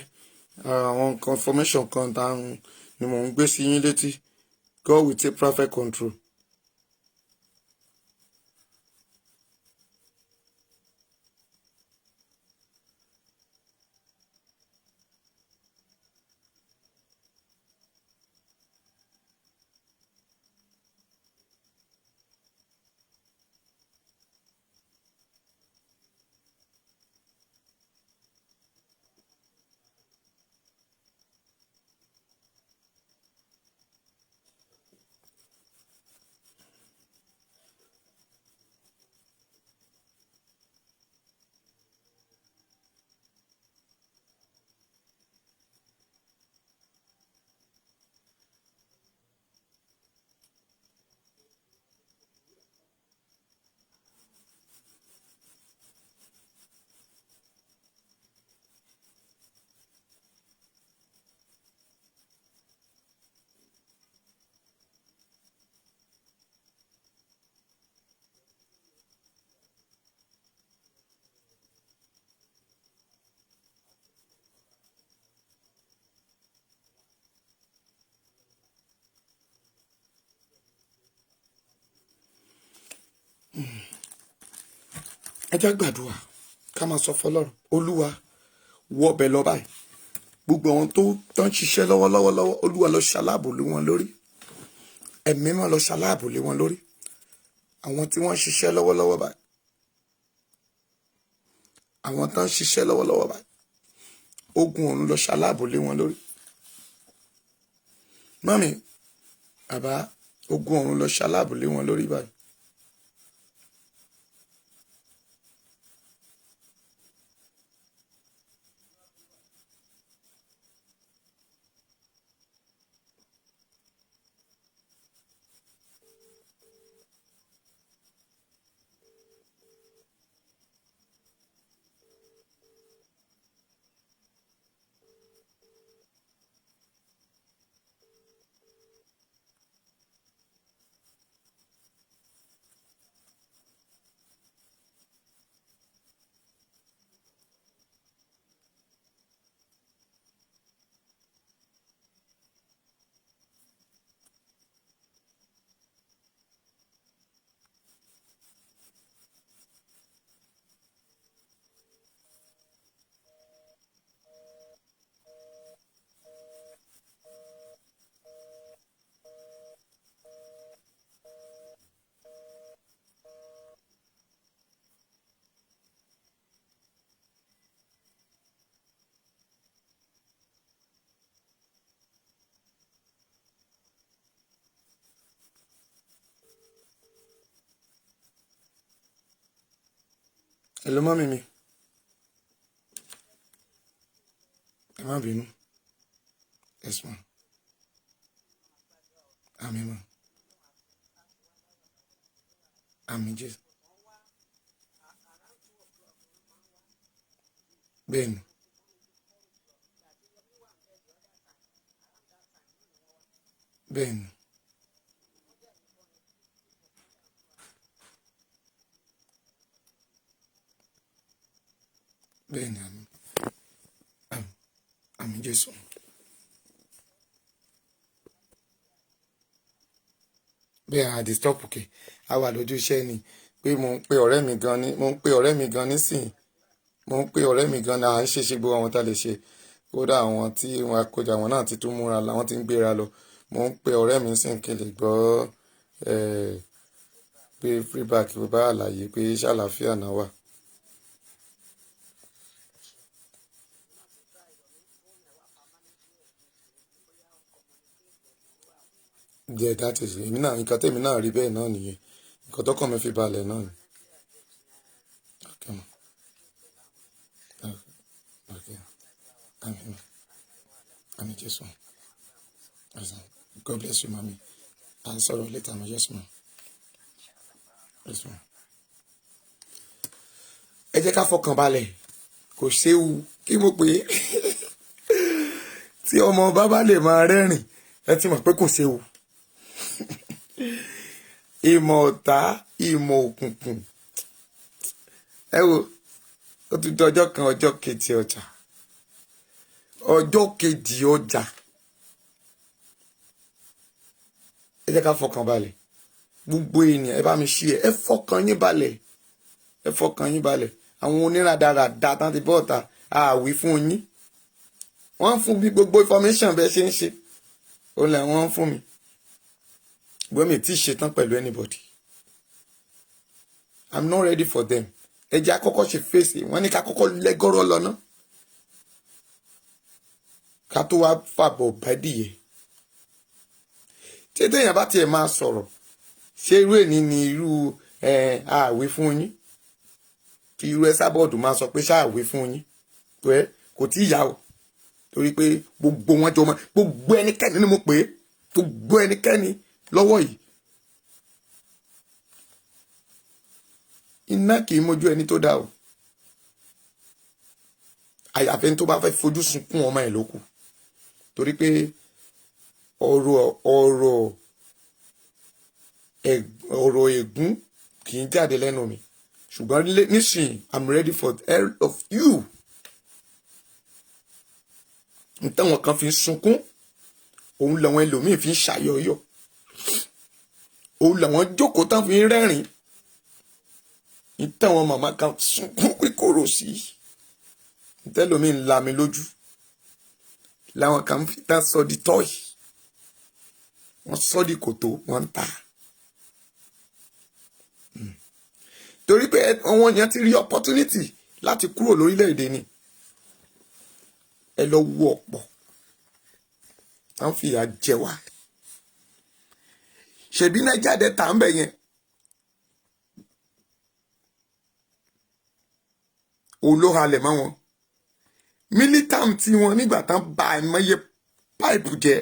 Àwọn confirmation kan ni mò ń gbé sí yín létí. God will take perfect control. Ẹ já gbàdúrà ká máa sọ fọ́lọ́run. Olúwa wọ ọbẹ̀ lọ báyìí. Gbogbo àwọn tó ń ṣiṣẹ́ lọ́wọ́lọ́wọ́ Olúwa lọ ṣaláàbò lé wọn lórí. Ẹ̀mí mímọ́ lọ ṣaláàbò lé wọn lórí. Àwọn tí wọ́n ń ṣiṣẹ́ lọ́wọ́lọ́wọ́ báyìí. Àwọn tó ń ṣiṣẹ́ lọ́wọ́lọ́wọ́ báyìí. Ogun ọ̀run lọ ṣaláàbò lé wọn lórí. Mami, bàbá, ogun ọ̀run lọ ṣaláàbò lé wọn lórí báyìí. Hello, mami mi. Ẹ má bínú. Yes, ma. Àmín, ma. Àmín Jésù. Bẹ́ẹ̀ni. Bẹ́ẹ̀ni. Bẹ́ẹ̀ni, àmín. Àmín Jésù. Bẹ́ẹ̀ a disturb òkè. A wà lójú iṣẹ́ ni pé mo ń pe ọ̀rẹ́ mi gan ni. Mo ń pe ọ̀rẹ́ mi gan nísìnyí. Mo ń pe ọ̀rẹ́ mi gan náà à ń ṣe gbogbo àwọn tá lè ṣe. kódà àwọn tí wọn akọjà wọn náà ti tún múra làwọn ti ń gbéra lọ. Mo ń pe ọ̀rẹ́ mi sì ń kí n lè gbọ́ pé feedback bá àlàyé pé ṣàlàáfíà náà wà. Yeah, that is èmi náà nǹkan tèmi náà rí bẹ́ẹ̀ náà nìyẹn, nǹkan tọ́kàn mi fi balẹ̀ náà ni. Okay, ma. Okay. Amen. Amen, yes, ma. Yes, ma. God bless you, mommy. I'll sorrow later, ma. Yes, ma. Yes, ma. Ẹ jẹ́ ká fọkàn balẹ̀, kò séwu kí mo pè é. Tí ọmọ bàbá lè máa rẹ́rìn, ẹ ti mọ̀ pé kò séwu. Ìmọ̀ ọ̀tá, ìmọ̀ òkùnkùn. Ẹ wo, ó ti di ọjọ́ kan, ọjọ́ kejì ọjà. Ọjọ́ kejì ọjà. Ẹ jẹ́ ká fọkàn balẹ̀. Gbogbo ènìyàn ẹ bá mi ṣí ẹ fọkàn yín balẹ̀. Ẹ fọkàn yín balẹ̀. Àwọn oníràdaràda tán ti bọ́ọ̀ta àwí fún yín. Wọ́n fún bí gbogbo information bẹ́ẹ̀ ṣe ń ṣe. Ó lẹ̀ wọ́n fún mi. Gbọ́n mi tí ṣe tán pẹ̀lú anybody. I'm not ready for them. Ẹ jẹ́ àkọ́kọ́ ṣe fèsì. Wọ́n ní ká kọ́kọ́ lẹ́gọ́rọ́ lọ ná. Ká tó wá fàbọ̀ bádìyẹ. Tí èèyàn bá tiẹ̀ máa sọ̀rọ̀, ṣé irú èní ni irú àwí fún yín? Kí irú ẹ sábọ̀dù máa sọ pé ṣáàwí fún yín? Pé kò tí ì yá o. Torí pé gbogbo wọn jọ mọ́, gbogbo ẹnikẹ́ni ni mo pè é. Gbogbo ẹnikẹ́ni lọ́wọ́ yìí. Iná kì í mójú ẹni tó dá o. Àyàfẹ́ tó bá fẹ́ fojú sunkún ọmọ ẹ̀ lókù. Torí pé ọ̀rọ̀ ègún kì í jáde lẹ́nu mi. Ṣùgbọ́n nísìnyí, I'm ready for all of you. Nítawọn kan fi ń sunkún, òun làwọn ẹlòmíì fi ń ṣàyọyọ̀. Òun làwọn jókòó tán fi ń rẹ́rìn. Nítawọn màmá kan sunkún kíkorò sí. Nítẹ́lòmíì ń la mi lójú. Làwọn kan fi tán sọ di tọ́ì. Wọ́n sọ di kòtò, wọ́n ń ta. Torí pé àwọn èèyàn ti rí opportunity láti kúrò lórílẹ̀-èdè ni. Ẹ lọ wo ọ̀pọ̀. Wọ́n fi ìyà jẹ wá. Ṣèbí Niger Delta ń bẹ̀ yẹn. Òun ló halẹ̀ mọ́ wọn. Militant tí wọn nígbà tán ba àìmọye pipe jẹ.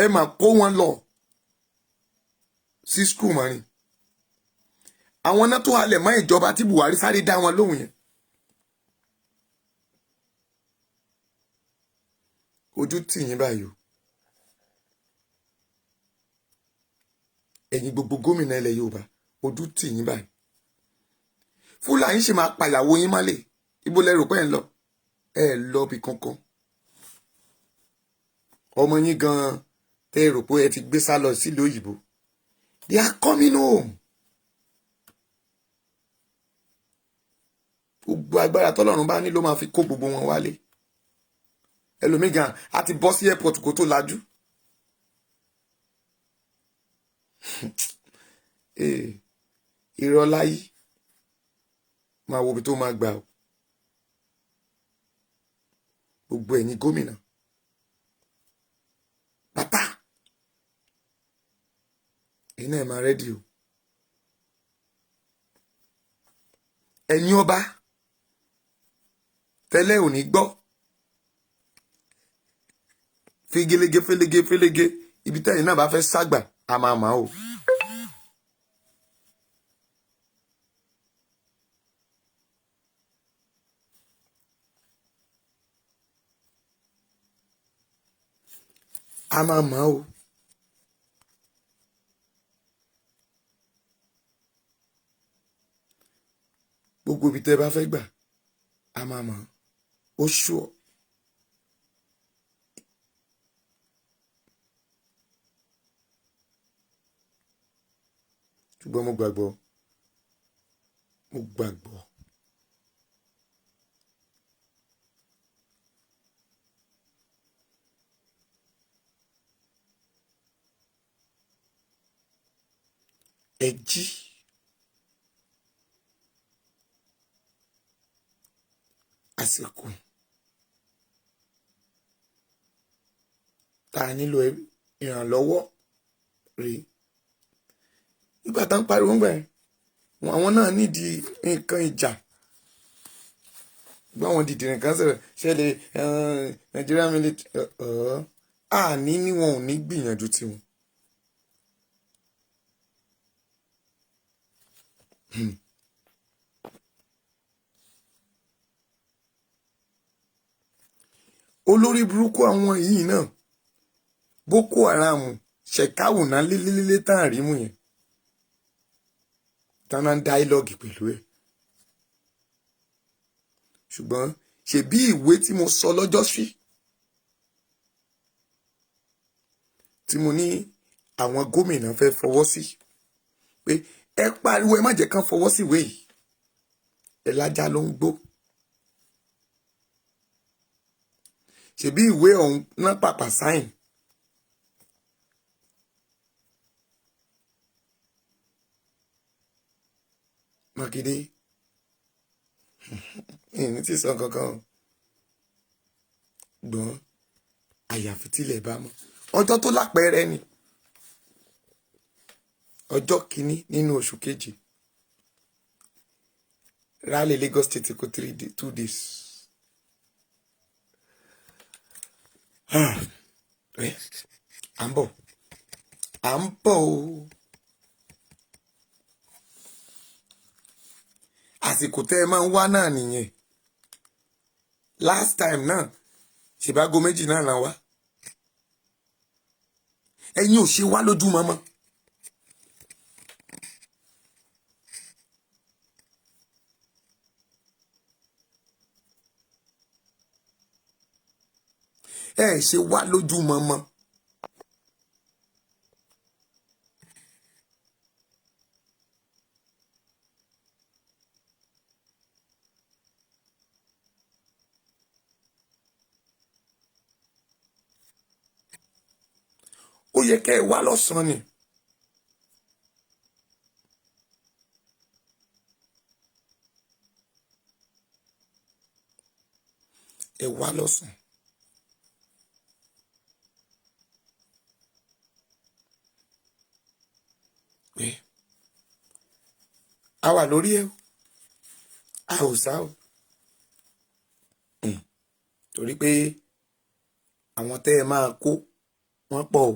Ẹ máa kó wọn lọ sí school mọ́rin. Àwọn náà tó halẹ̀ mọ́ ìjọba tí Buhari sáré dá wọn lóhùn yẹn. Ojú tì yín báyìí o. Ẹ̀yin gbogbo gómìnà ilẹ̀ Yorùbá, ojú tì yín báyìí. Fúlàní ṣì máa pàyàwó yín mọ́lẹ̀. Ibo lẹ rò pé ẹ ń lọ? Ẹ lọ bí kankan. Ọmọ yín gan-an tẹ́ ẹ rò pé ẹ ti gbé sá lọ sílùú òyìnbó. They are coming home. Gbogbo agbára tọ́lọ́run bá ní ló máa fi kó gbogbo wọn wálé. Ẹlòmíì gan a ti bọ́ sí airport kó tó lajú. Irọ́ láyé máa wo ibi tó máa gbà o. Gbogbo ẹ̀yin gómìnà pátá ẹ̀yin náà máa rẹ́dí o. Ẹ̀yin ọba tẹ́lẹ̀ ò ní gbọ́. Fígelege félege ibi tẹ́yin náà bá fẹ́ ságbà a máa máa o. A máa máa o. Gbogbo ibi tẹ́ bá fẹ́ gbà a máa máa ó ṣùọ́. Ṣùgbọ́n mo gbàgbọ́ ẹ jí. Àsìkò tá a nílò ìrànlọ́wọ́ rèé. Nígbà tá ń pariwo ń gbà yẹn, àwọn náà nídìí nǹkan ìjà. Gbọ́ àwọn dìde nǹkan sọ̀rọ̀ ṣẹlẹ̀ Nigerian Military. Àní ni wọn ò ní gbìyànjú tiwọn. Olórí burúkú àwọn yìí náà, Boko Haram, ṣẹ̀káwù náà lélélélé tán àrímù yẹn, tán náà ń dáílọ́gì pẹ̀lú ẹ̀. Ṣùgbọ́n ṣebí ìwé tí mo sọ lọ́jọ́ sí, tí mo ní àwọn gómìnà fẹ́ fọwọ́ sí, pé ẹ pariwo ẹ má jẹ́ kán fọwọ́ sí ìwé yìí, ẹ lájá ló ń gbó. Ṣebí ìwé ọ̀hún náà pàpà sáìn. Mákindé ìní tí sọ kankan gbọ́n àyàfi tílẹ̀ bá mọ́. Ọjọ́ tó lápẹẹrẹ ni ọjọ́ kìíní nínú oṣù kejì, rally Lagos State kó 2 days. À ń bọ̀ o. Àsìkò tẹ́ ẹ máa ń wá náà nìyẹn. Last time náà ṣèbágo méjì náà là wá. Ẹ̀yin ò ṣe wá lójú mọ́mọ́. Ẹ ṣe wá lójú mọ́mọ́. Ó yẹ kẹ́ ẹ wá lọ́sàn-án ni. Ẹ wá lọ́sàn-án. Pé a wà lórí ẹ̀ o, a ò sá o. Torí pé àwọn tẹ́ ẹ máa kó wọ́n pọ̀ o.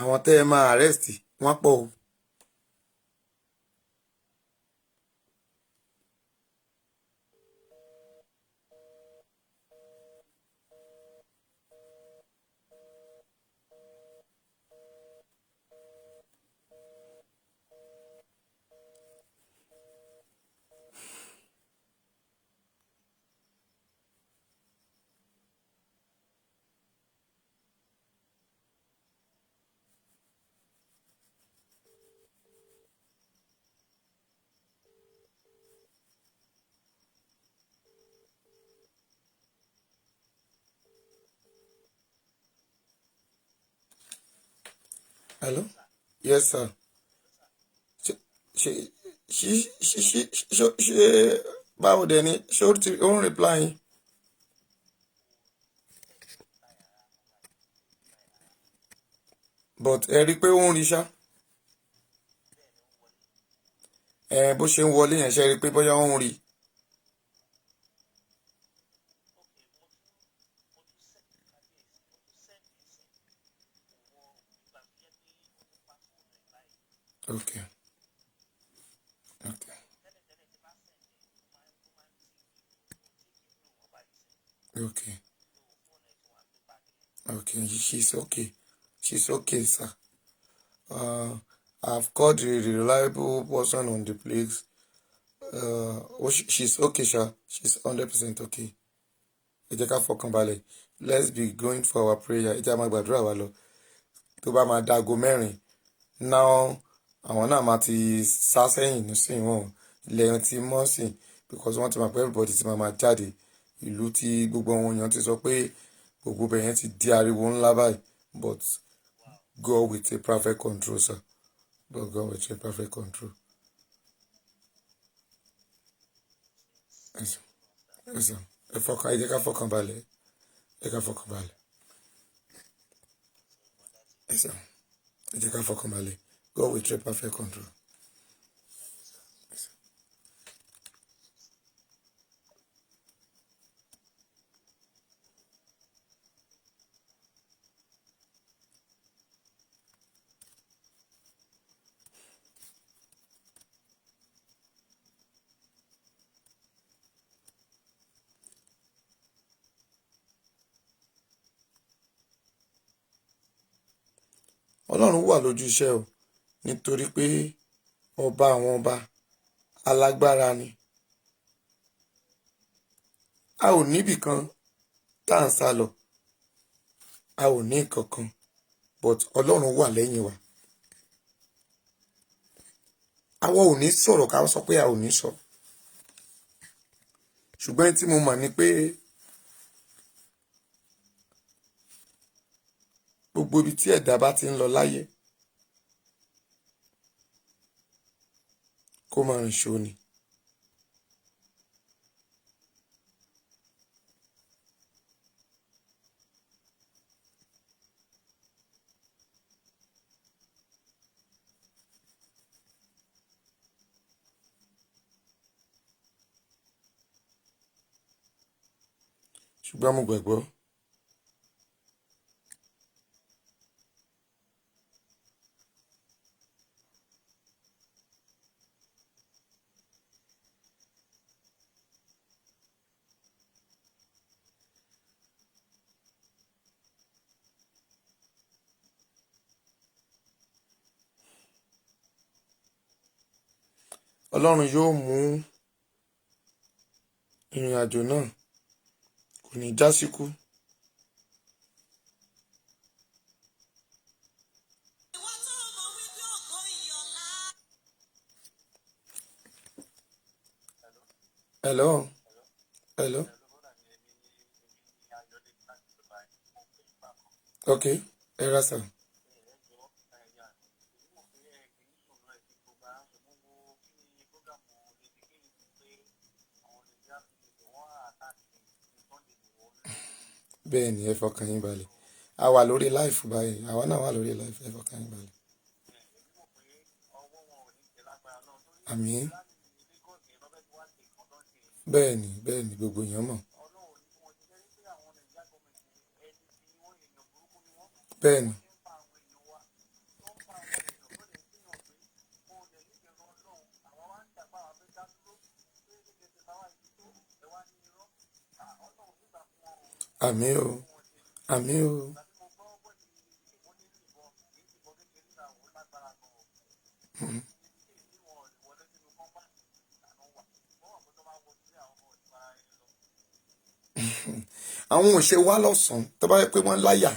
Àwọn tẹ́ ẹ máa arrest wọ́n pọ̀ o. Hello? Yes, sir. Ṣe báwo dẹ̀ ni ṣé ó ń reply yín? But ẹ rí i pé ó ń rí ṣá. Bó ṣe ń wọlé yẹn ṣe rí i pé bóyá ó ń rí. Okay. Okay. Okay. Okay. She's okay. She's okay, sir. I've called the reliable person on the place. She's okay, sir. She's 100% okay. Ẹ jẹ́ ká fọkàn balẹ̀. Let's be going for our prayer. Ẹ jẹ́ á máa gbàdúrà wa lọ. Tó bá máa dago mẹ́rin. Now, àwọn náà máa ti sá sẹ́yìn nísìnyí wọn lẹ́yìn tí mọ́ sí because wọ́n ti máa pẹ́ everybody ti máa jáde ìlú tí gbogbo àwọn èèyàn ti sọ pé gbogbo bẹ̀yẹn ti di ariwo ńlá báyìí, but God will take perfect control, sir. But God will take perfect control. Yes, sir. Yes, sir. Ẹ jẹ́ ká fọkàn balẹ̀. Ẹ jẹ́ ká fọkàn balẹ̀. Yes, sir. Ẹ jẹ́ ká fọkàn balẹ̀. God will take perfect control. Yes, sir. Ọlọ́run wà lójú iṣẹ́ o, nítorí pé ọba àwọn ọba alágbára ni. A ò níbì kan tá à ń sá lọ, a ò ní nǹkan kan, but Ọlọ́run wà lẹ́yìn wa. Àwa ò ní sọ̀rọ̀ ká sọ pé a ò ní sọ. Ṣùgbọ́n tí mo mọ̀ ni pé gbogbo ibi tí ẹ̀dá bá ti ń lọ láyé kó máa rìn ṣó ni. Ṣùgbọ́n mo gbàgbọ́ Ọlọ́run yóò mú ìrìn àjò náà, kò ní já síkú. Hello. Hello. Okay. Ẹ ra sà. Bẹ́ẹ̀ ni, ẹ fọkàn yín balẹ̀. A wà lórí life báyìí, àwa náà wà lórí life, ẹ fọkàn yín balẹ̀. Àmín. Bẹ́ẹ̀ ni gbogbo èèyàn mọ̀. Bẹ́ẹ̀ ni. Àmín o. Àmín o. Àwọn ò ṣe wá lọ́sàn-án tó bá yẹ pé wọ́n láyà.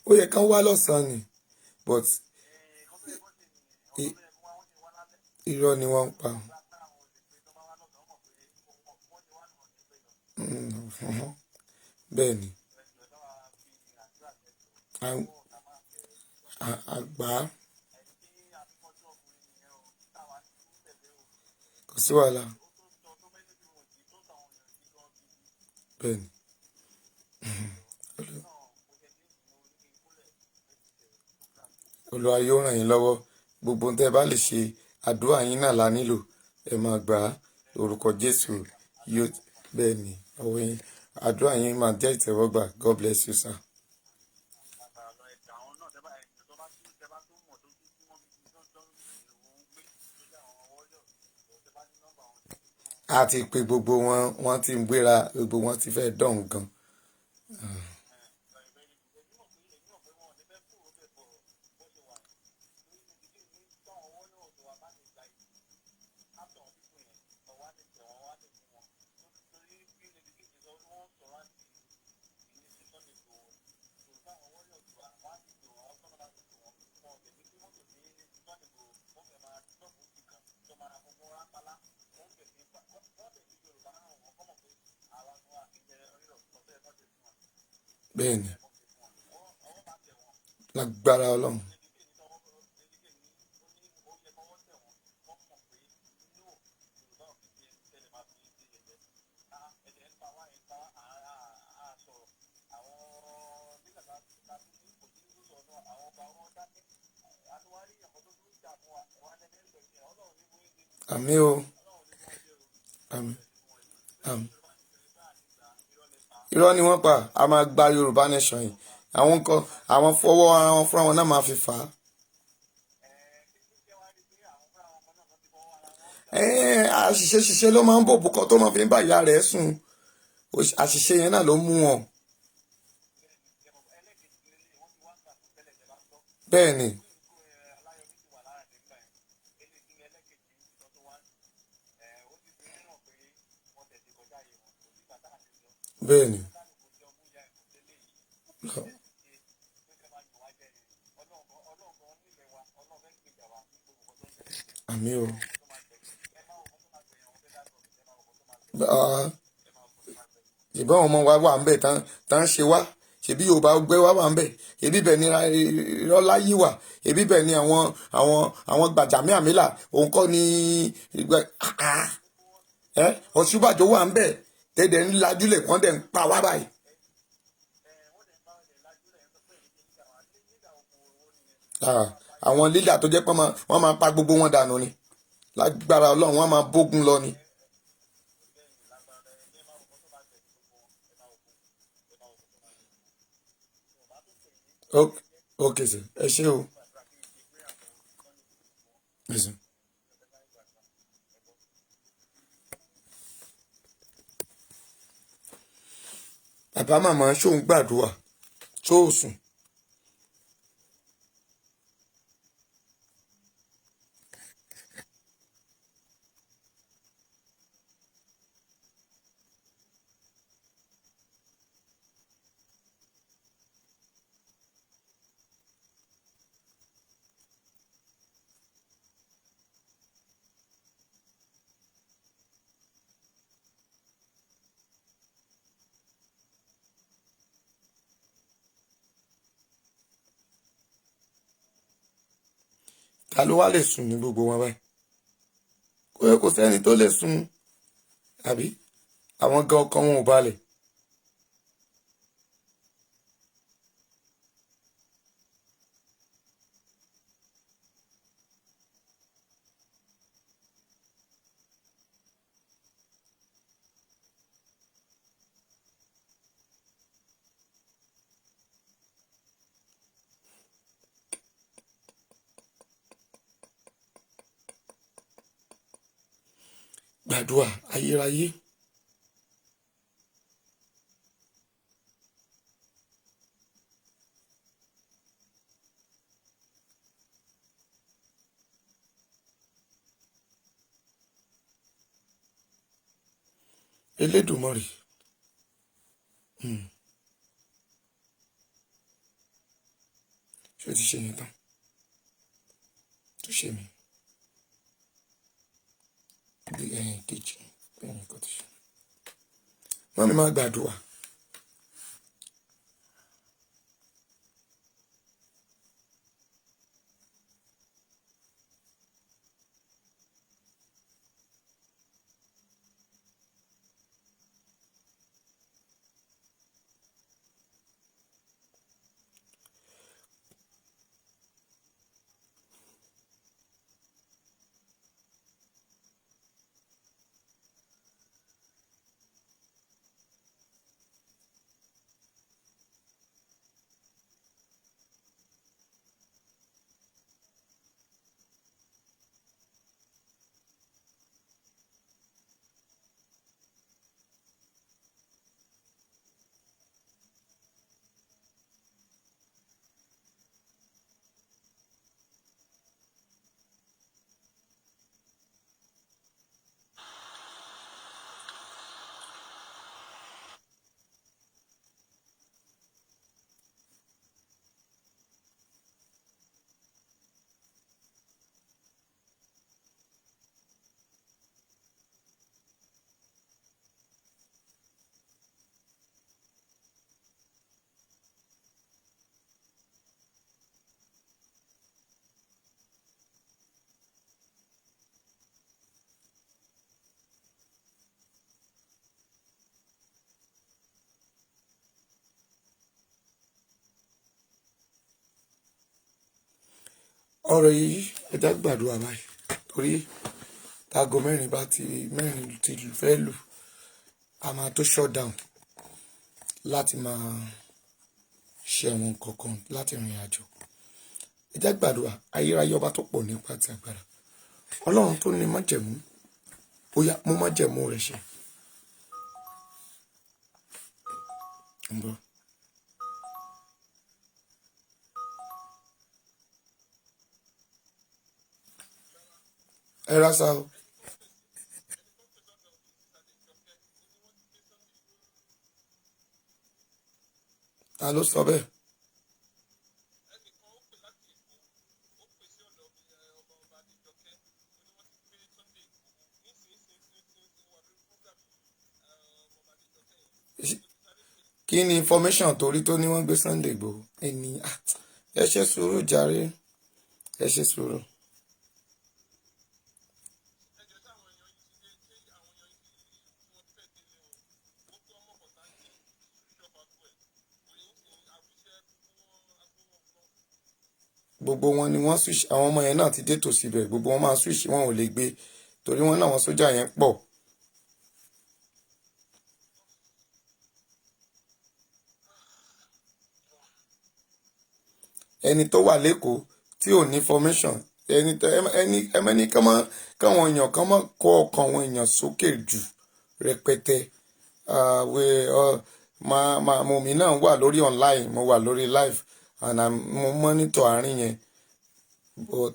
Ó yẹ kán wá lọ́sàn-án ni, but irọ́ ni wọ́n ń pa. Bẹ́ẹ̀ ni. Àgbà kò sí wàhálà. Bẹ́ẹ̀ ni. Olúwa yóò ràn yín lọ́wọ́. Gbogbo ohun tẹ́ ẹ bá lè ṣe, àdúrà yín náà la nílò. Ẹ máa gbà á lórúkọ Jésù. Yóò bẹ́ẹ̀ ni, ọwọ́ yín àdúrà yín máa jẹ́ ìtẹ́wọ́gbà. God bless you, sir. A ti pe gbogbo wọn, wọ́n ti ń gbéra, gbogbo wọn ti fẹ́ dọ̀hún gan. bẹ́ẹ̀ ni lágbára Ọlọ́run. Àmín o, àmín, àmín. Irọ́ ni wọ́n pa, a máa gba Yorùbá Nation yìí. Àwọn kan, àwọn fọwọ́ ara wọn fúnra wọn náà máa fi fà á. Àṣìṣe ṣiṣẹ́ ló máa ń bò bùkọ́ tó máa fi ń bá ìyá rẹ̀ sùn. Àṣìṣe yẹn náà ló mú wọn. Bẹ́ẹ̀ ni. Bẹ́ẹ̀ ni. Àmín o. Ìbọn ọmọ wa wà ń bẹ̀ tán ń ṣe wá. Ṣèbí Yorùbá gbé wá wà ń bẹ̀. Èbí bẹ̀ ni Irọ́lá yìí wà. Èbí bẹ̀ ni àwọn Gbàjàmíàmílà. Òun kọ́ ni Ọ̀ṣúbàjò wà ń bẹ̀. Tẹ́dẹ̀ ń lajúlẹ̀ kán dẹ̀ ń pa wá báyìí. Àwọn lídà tó jẹ́ pé wọ́n máa pa gbogbo wọn dànù ni. Lágbára Ọlọ́run wọ́n máa bógun lọ ni. Okay sir, ẹ ṣé o. Bàbá màmá ṣóun gbàdúrà tó sùn. Ta ló wá lè sùn ní gbogbo wọn báyìí? Kò sẹ́ni tó lè sùn àbí àwọn gan ọkàn wọn ò balẹ̀. Gbàdúrà ayérayé. Elédùmarè. Ṣé o ti ṣe yẹn tán? Tó ṣe mí. Kejì bẹ́ẹ̀ ni kò ti ṣe. Wọ́n mi máa gbàdúrà. ọ̀rọ̀ yìí ẹ já gbàdúrà báyìí torí táago mẹ́rin ti fẹ́ lù a máa tó shut down láti máa ṣe àwọn nǹkan kan láti rìn àjò. Ẹ já gbàdúrà ayérayé ọba tó pọ̀ nípa àti agbára ọlọ́run tó ní májẹ̀mú ó yá mú májẹ̀mú rẹ̀ ṣẹ. ẹ rásá o. Ta ló sọ bẹ́ẹ̀? Kí ni information torí tó ní wọ́n gbé Sunday Igboho ẹni ẹ ṣe sùúrù jàre ẹ ṣe sùúrù. Gbogbo wọn ni wọ́n switch àwọn ọmọ yẹn náà ti dé tòsí bẹ̀ gbogbo wọn máa switch wọn ò lè gbé torí wọn náà wọn sójà yẹn pọ̀. Ẹni tó wà lẹ́kọ̀ọ́ tí ò ní formation ẹni káwọn èèyàn kan mọ́ kó ọkàn àwọn èèyàn sókè jù rẹpẹtẹ. Mo mi náà wà lórí online mo wà lórí live and mo monitor àárín yẹn but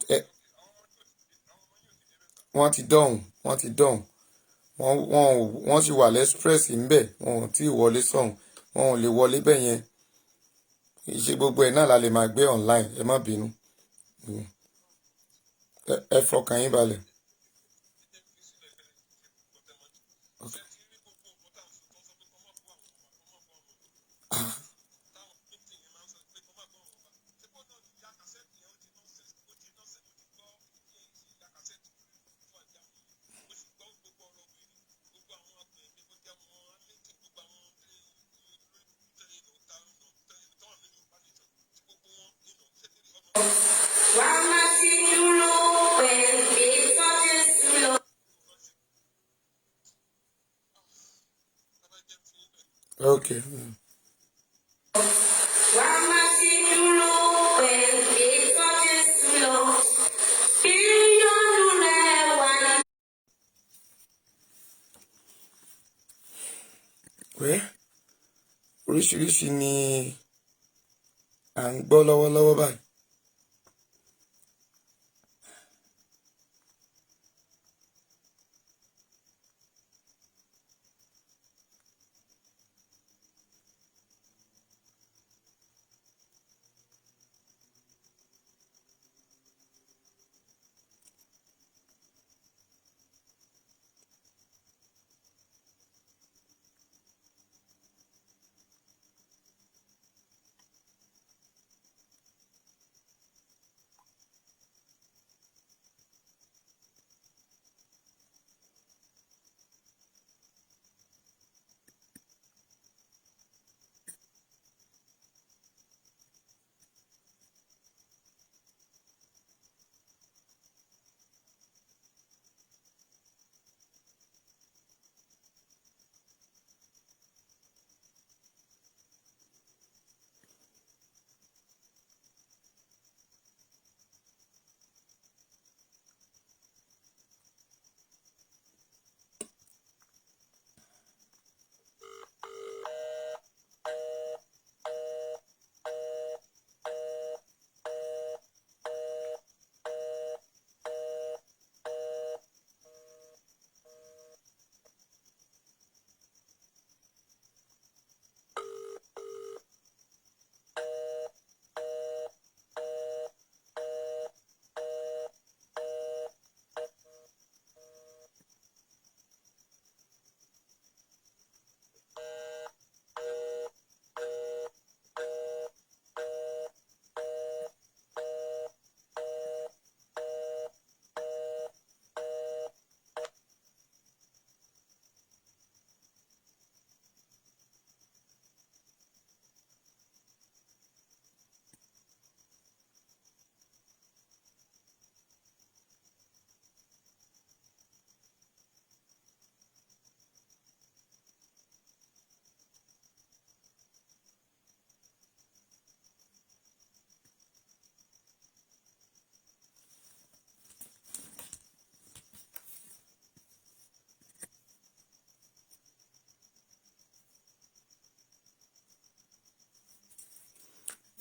wọ́n ti dọ̀hùn wọ́n sì wà lẹ́spress ńbẹ̀ wọn ò tí ì wọlé sọ̀hún wọn ò lè wọlé bẹ́ẹ̀ yẹn ìṣe gbogbo ẹ̀ náà la lè máa gbé online ẹ má bínú ẹ fọkàn yín balẹ̀. Okay. Oríṣiríṣi ni à ń gbọ́ lọ́wọ́lọ́wọ́ báyìí.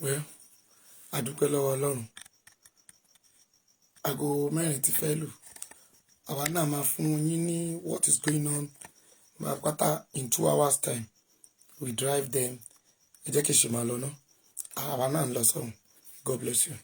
well a dúpẹ́ lọ́wọ́ Ọlọ́run aago 4 ti fẹ́ lù àwa náà máa fún yín ní what is going on pátá in 2 hours time we drive them ẹ jẹ́ kí n ṣe máa lọ ná àwa náà ń lọ sọ́hùn God bless you.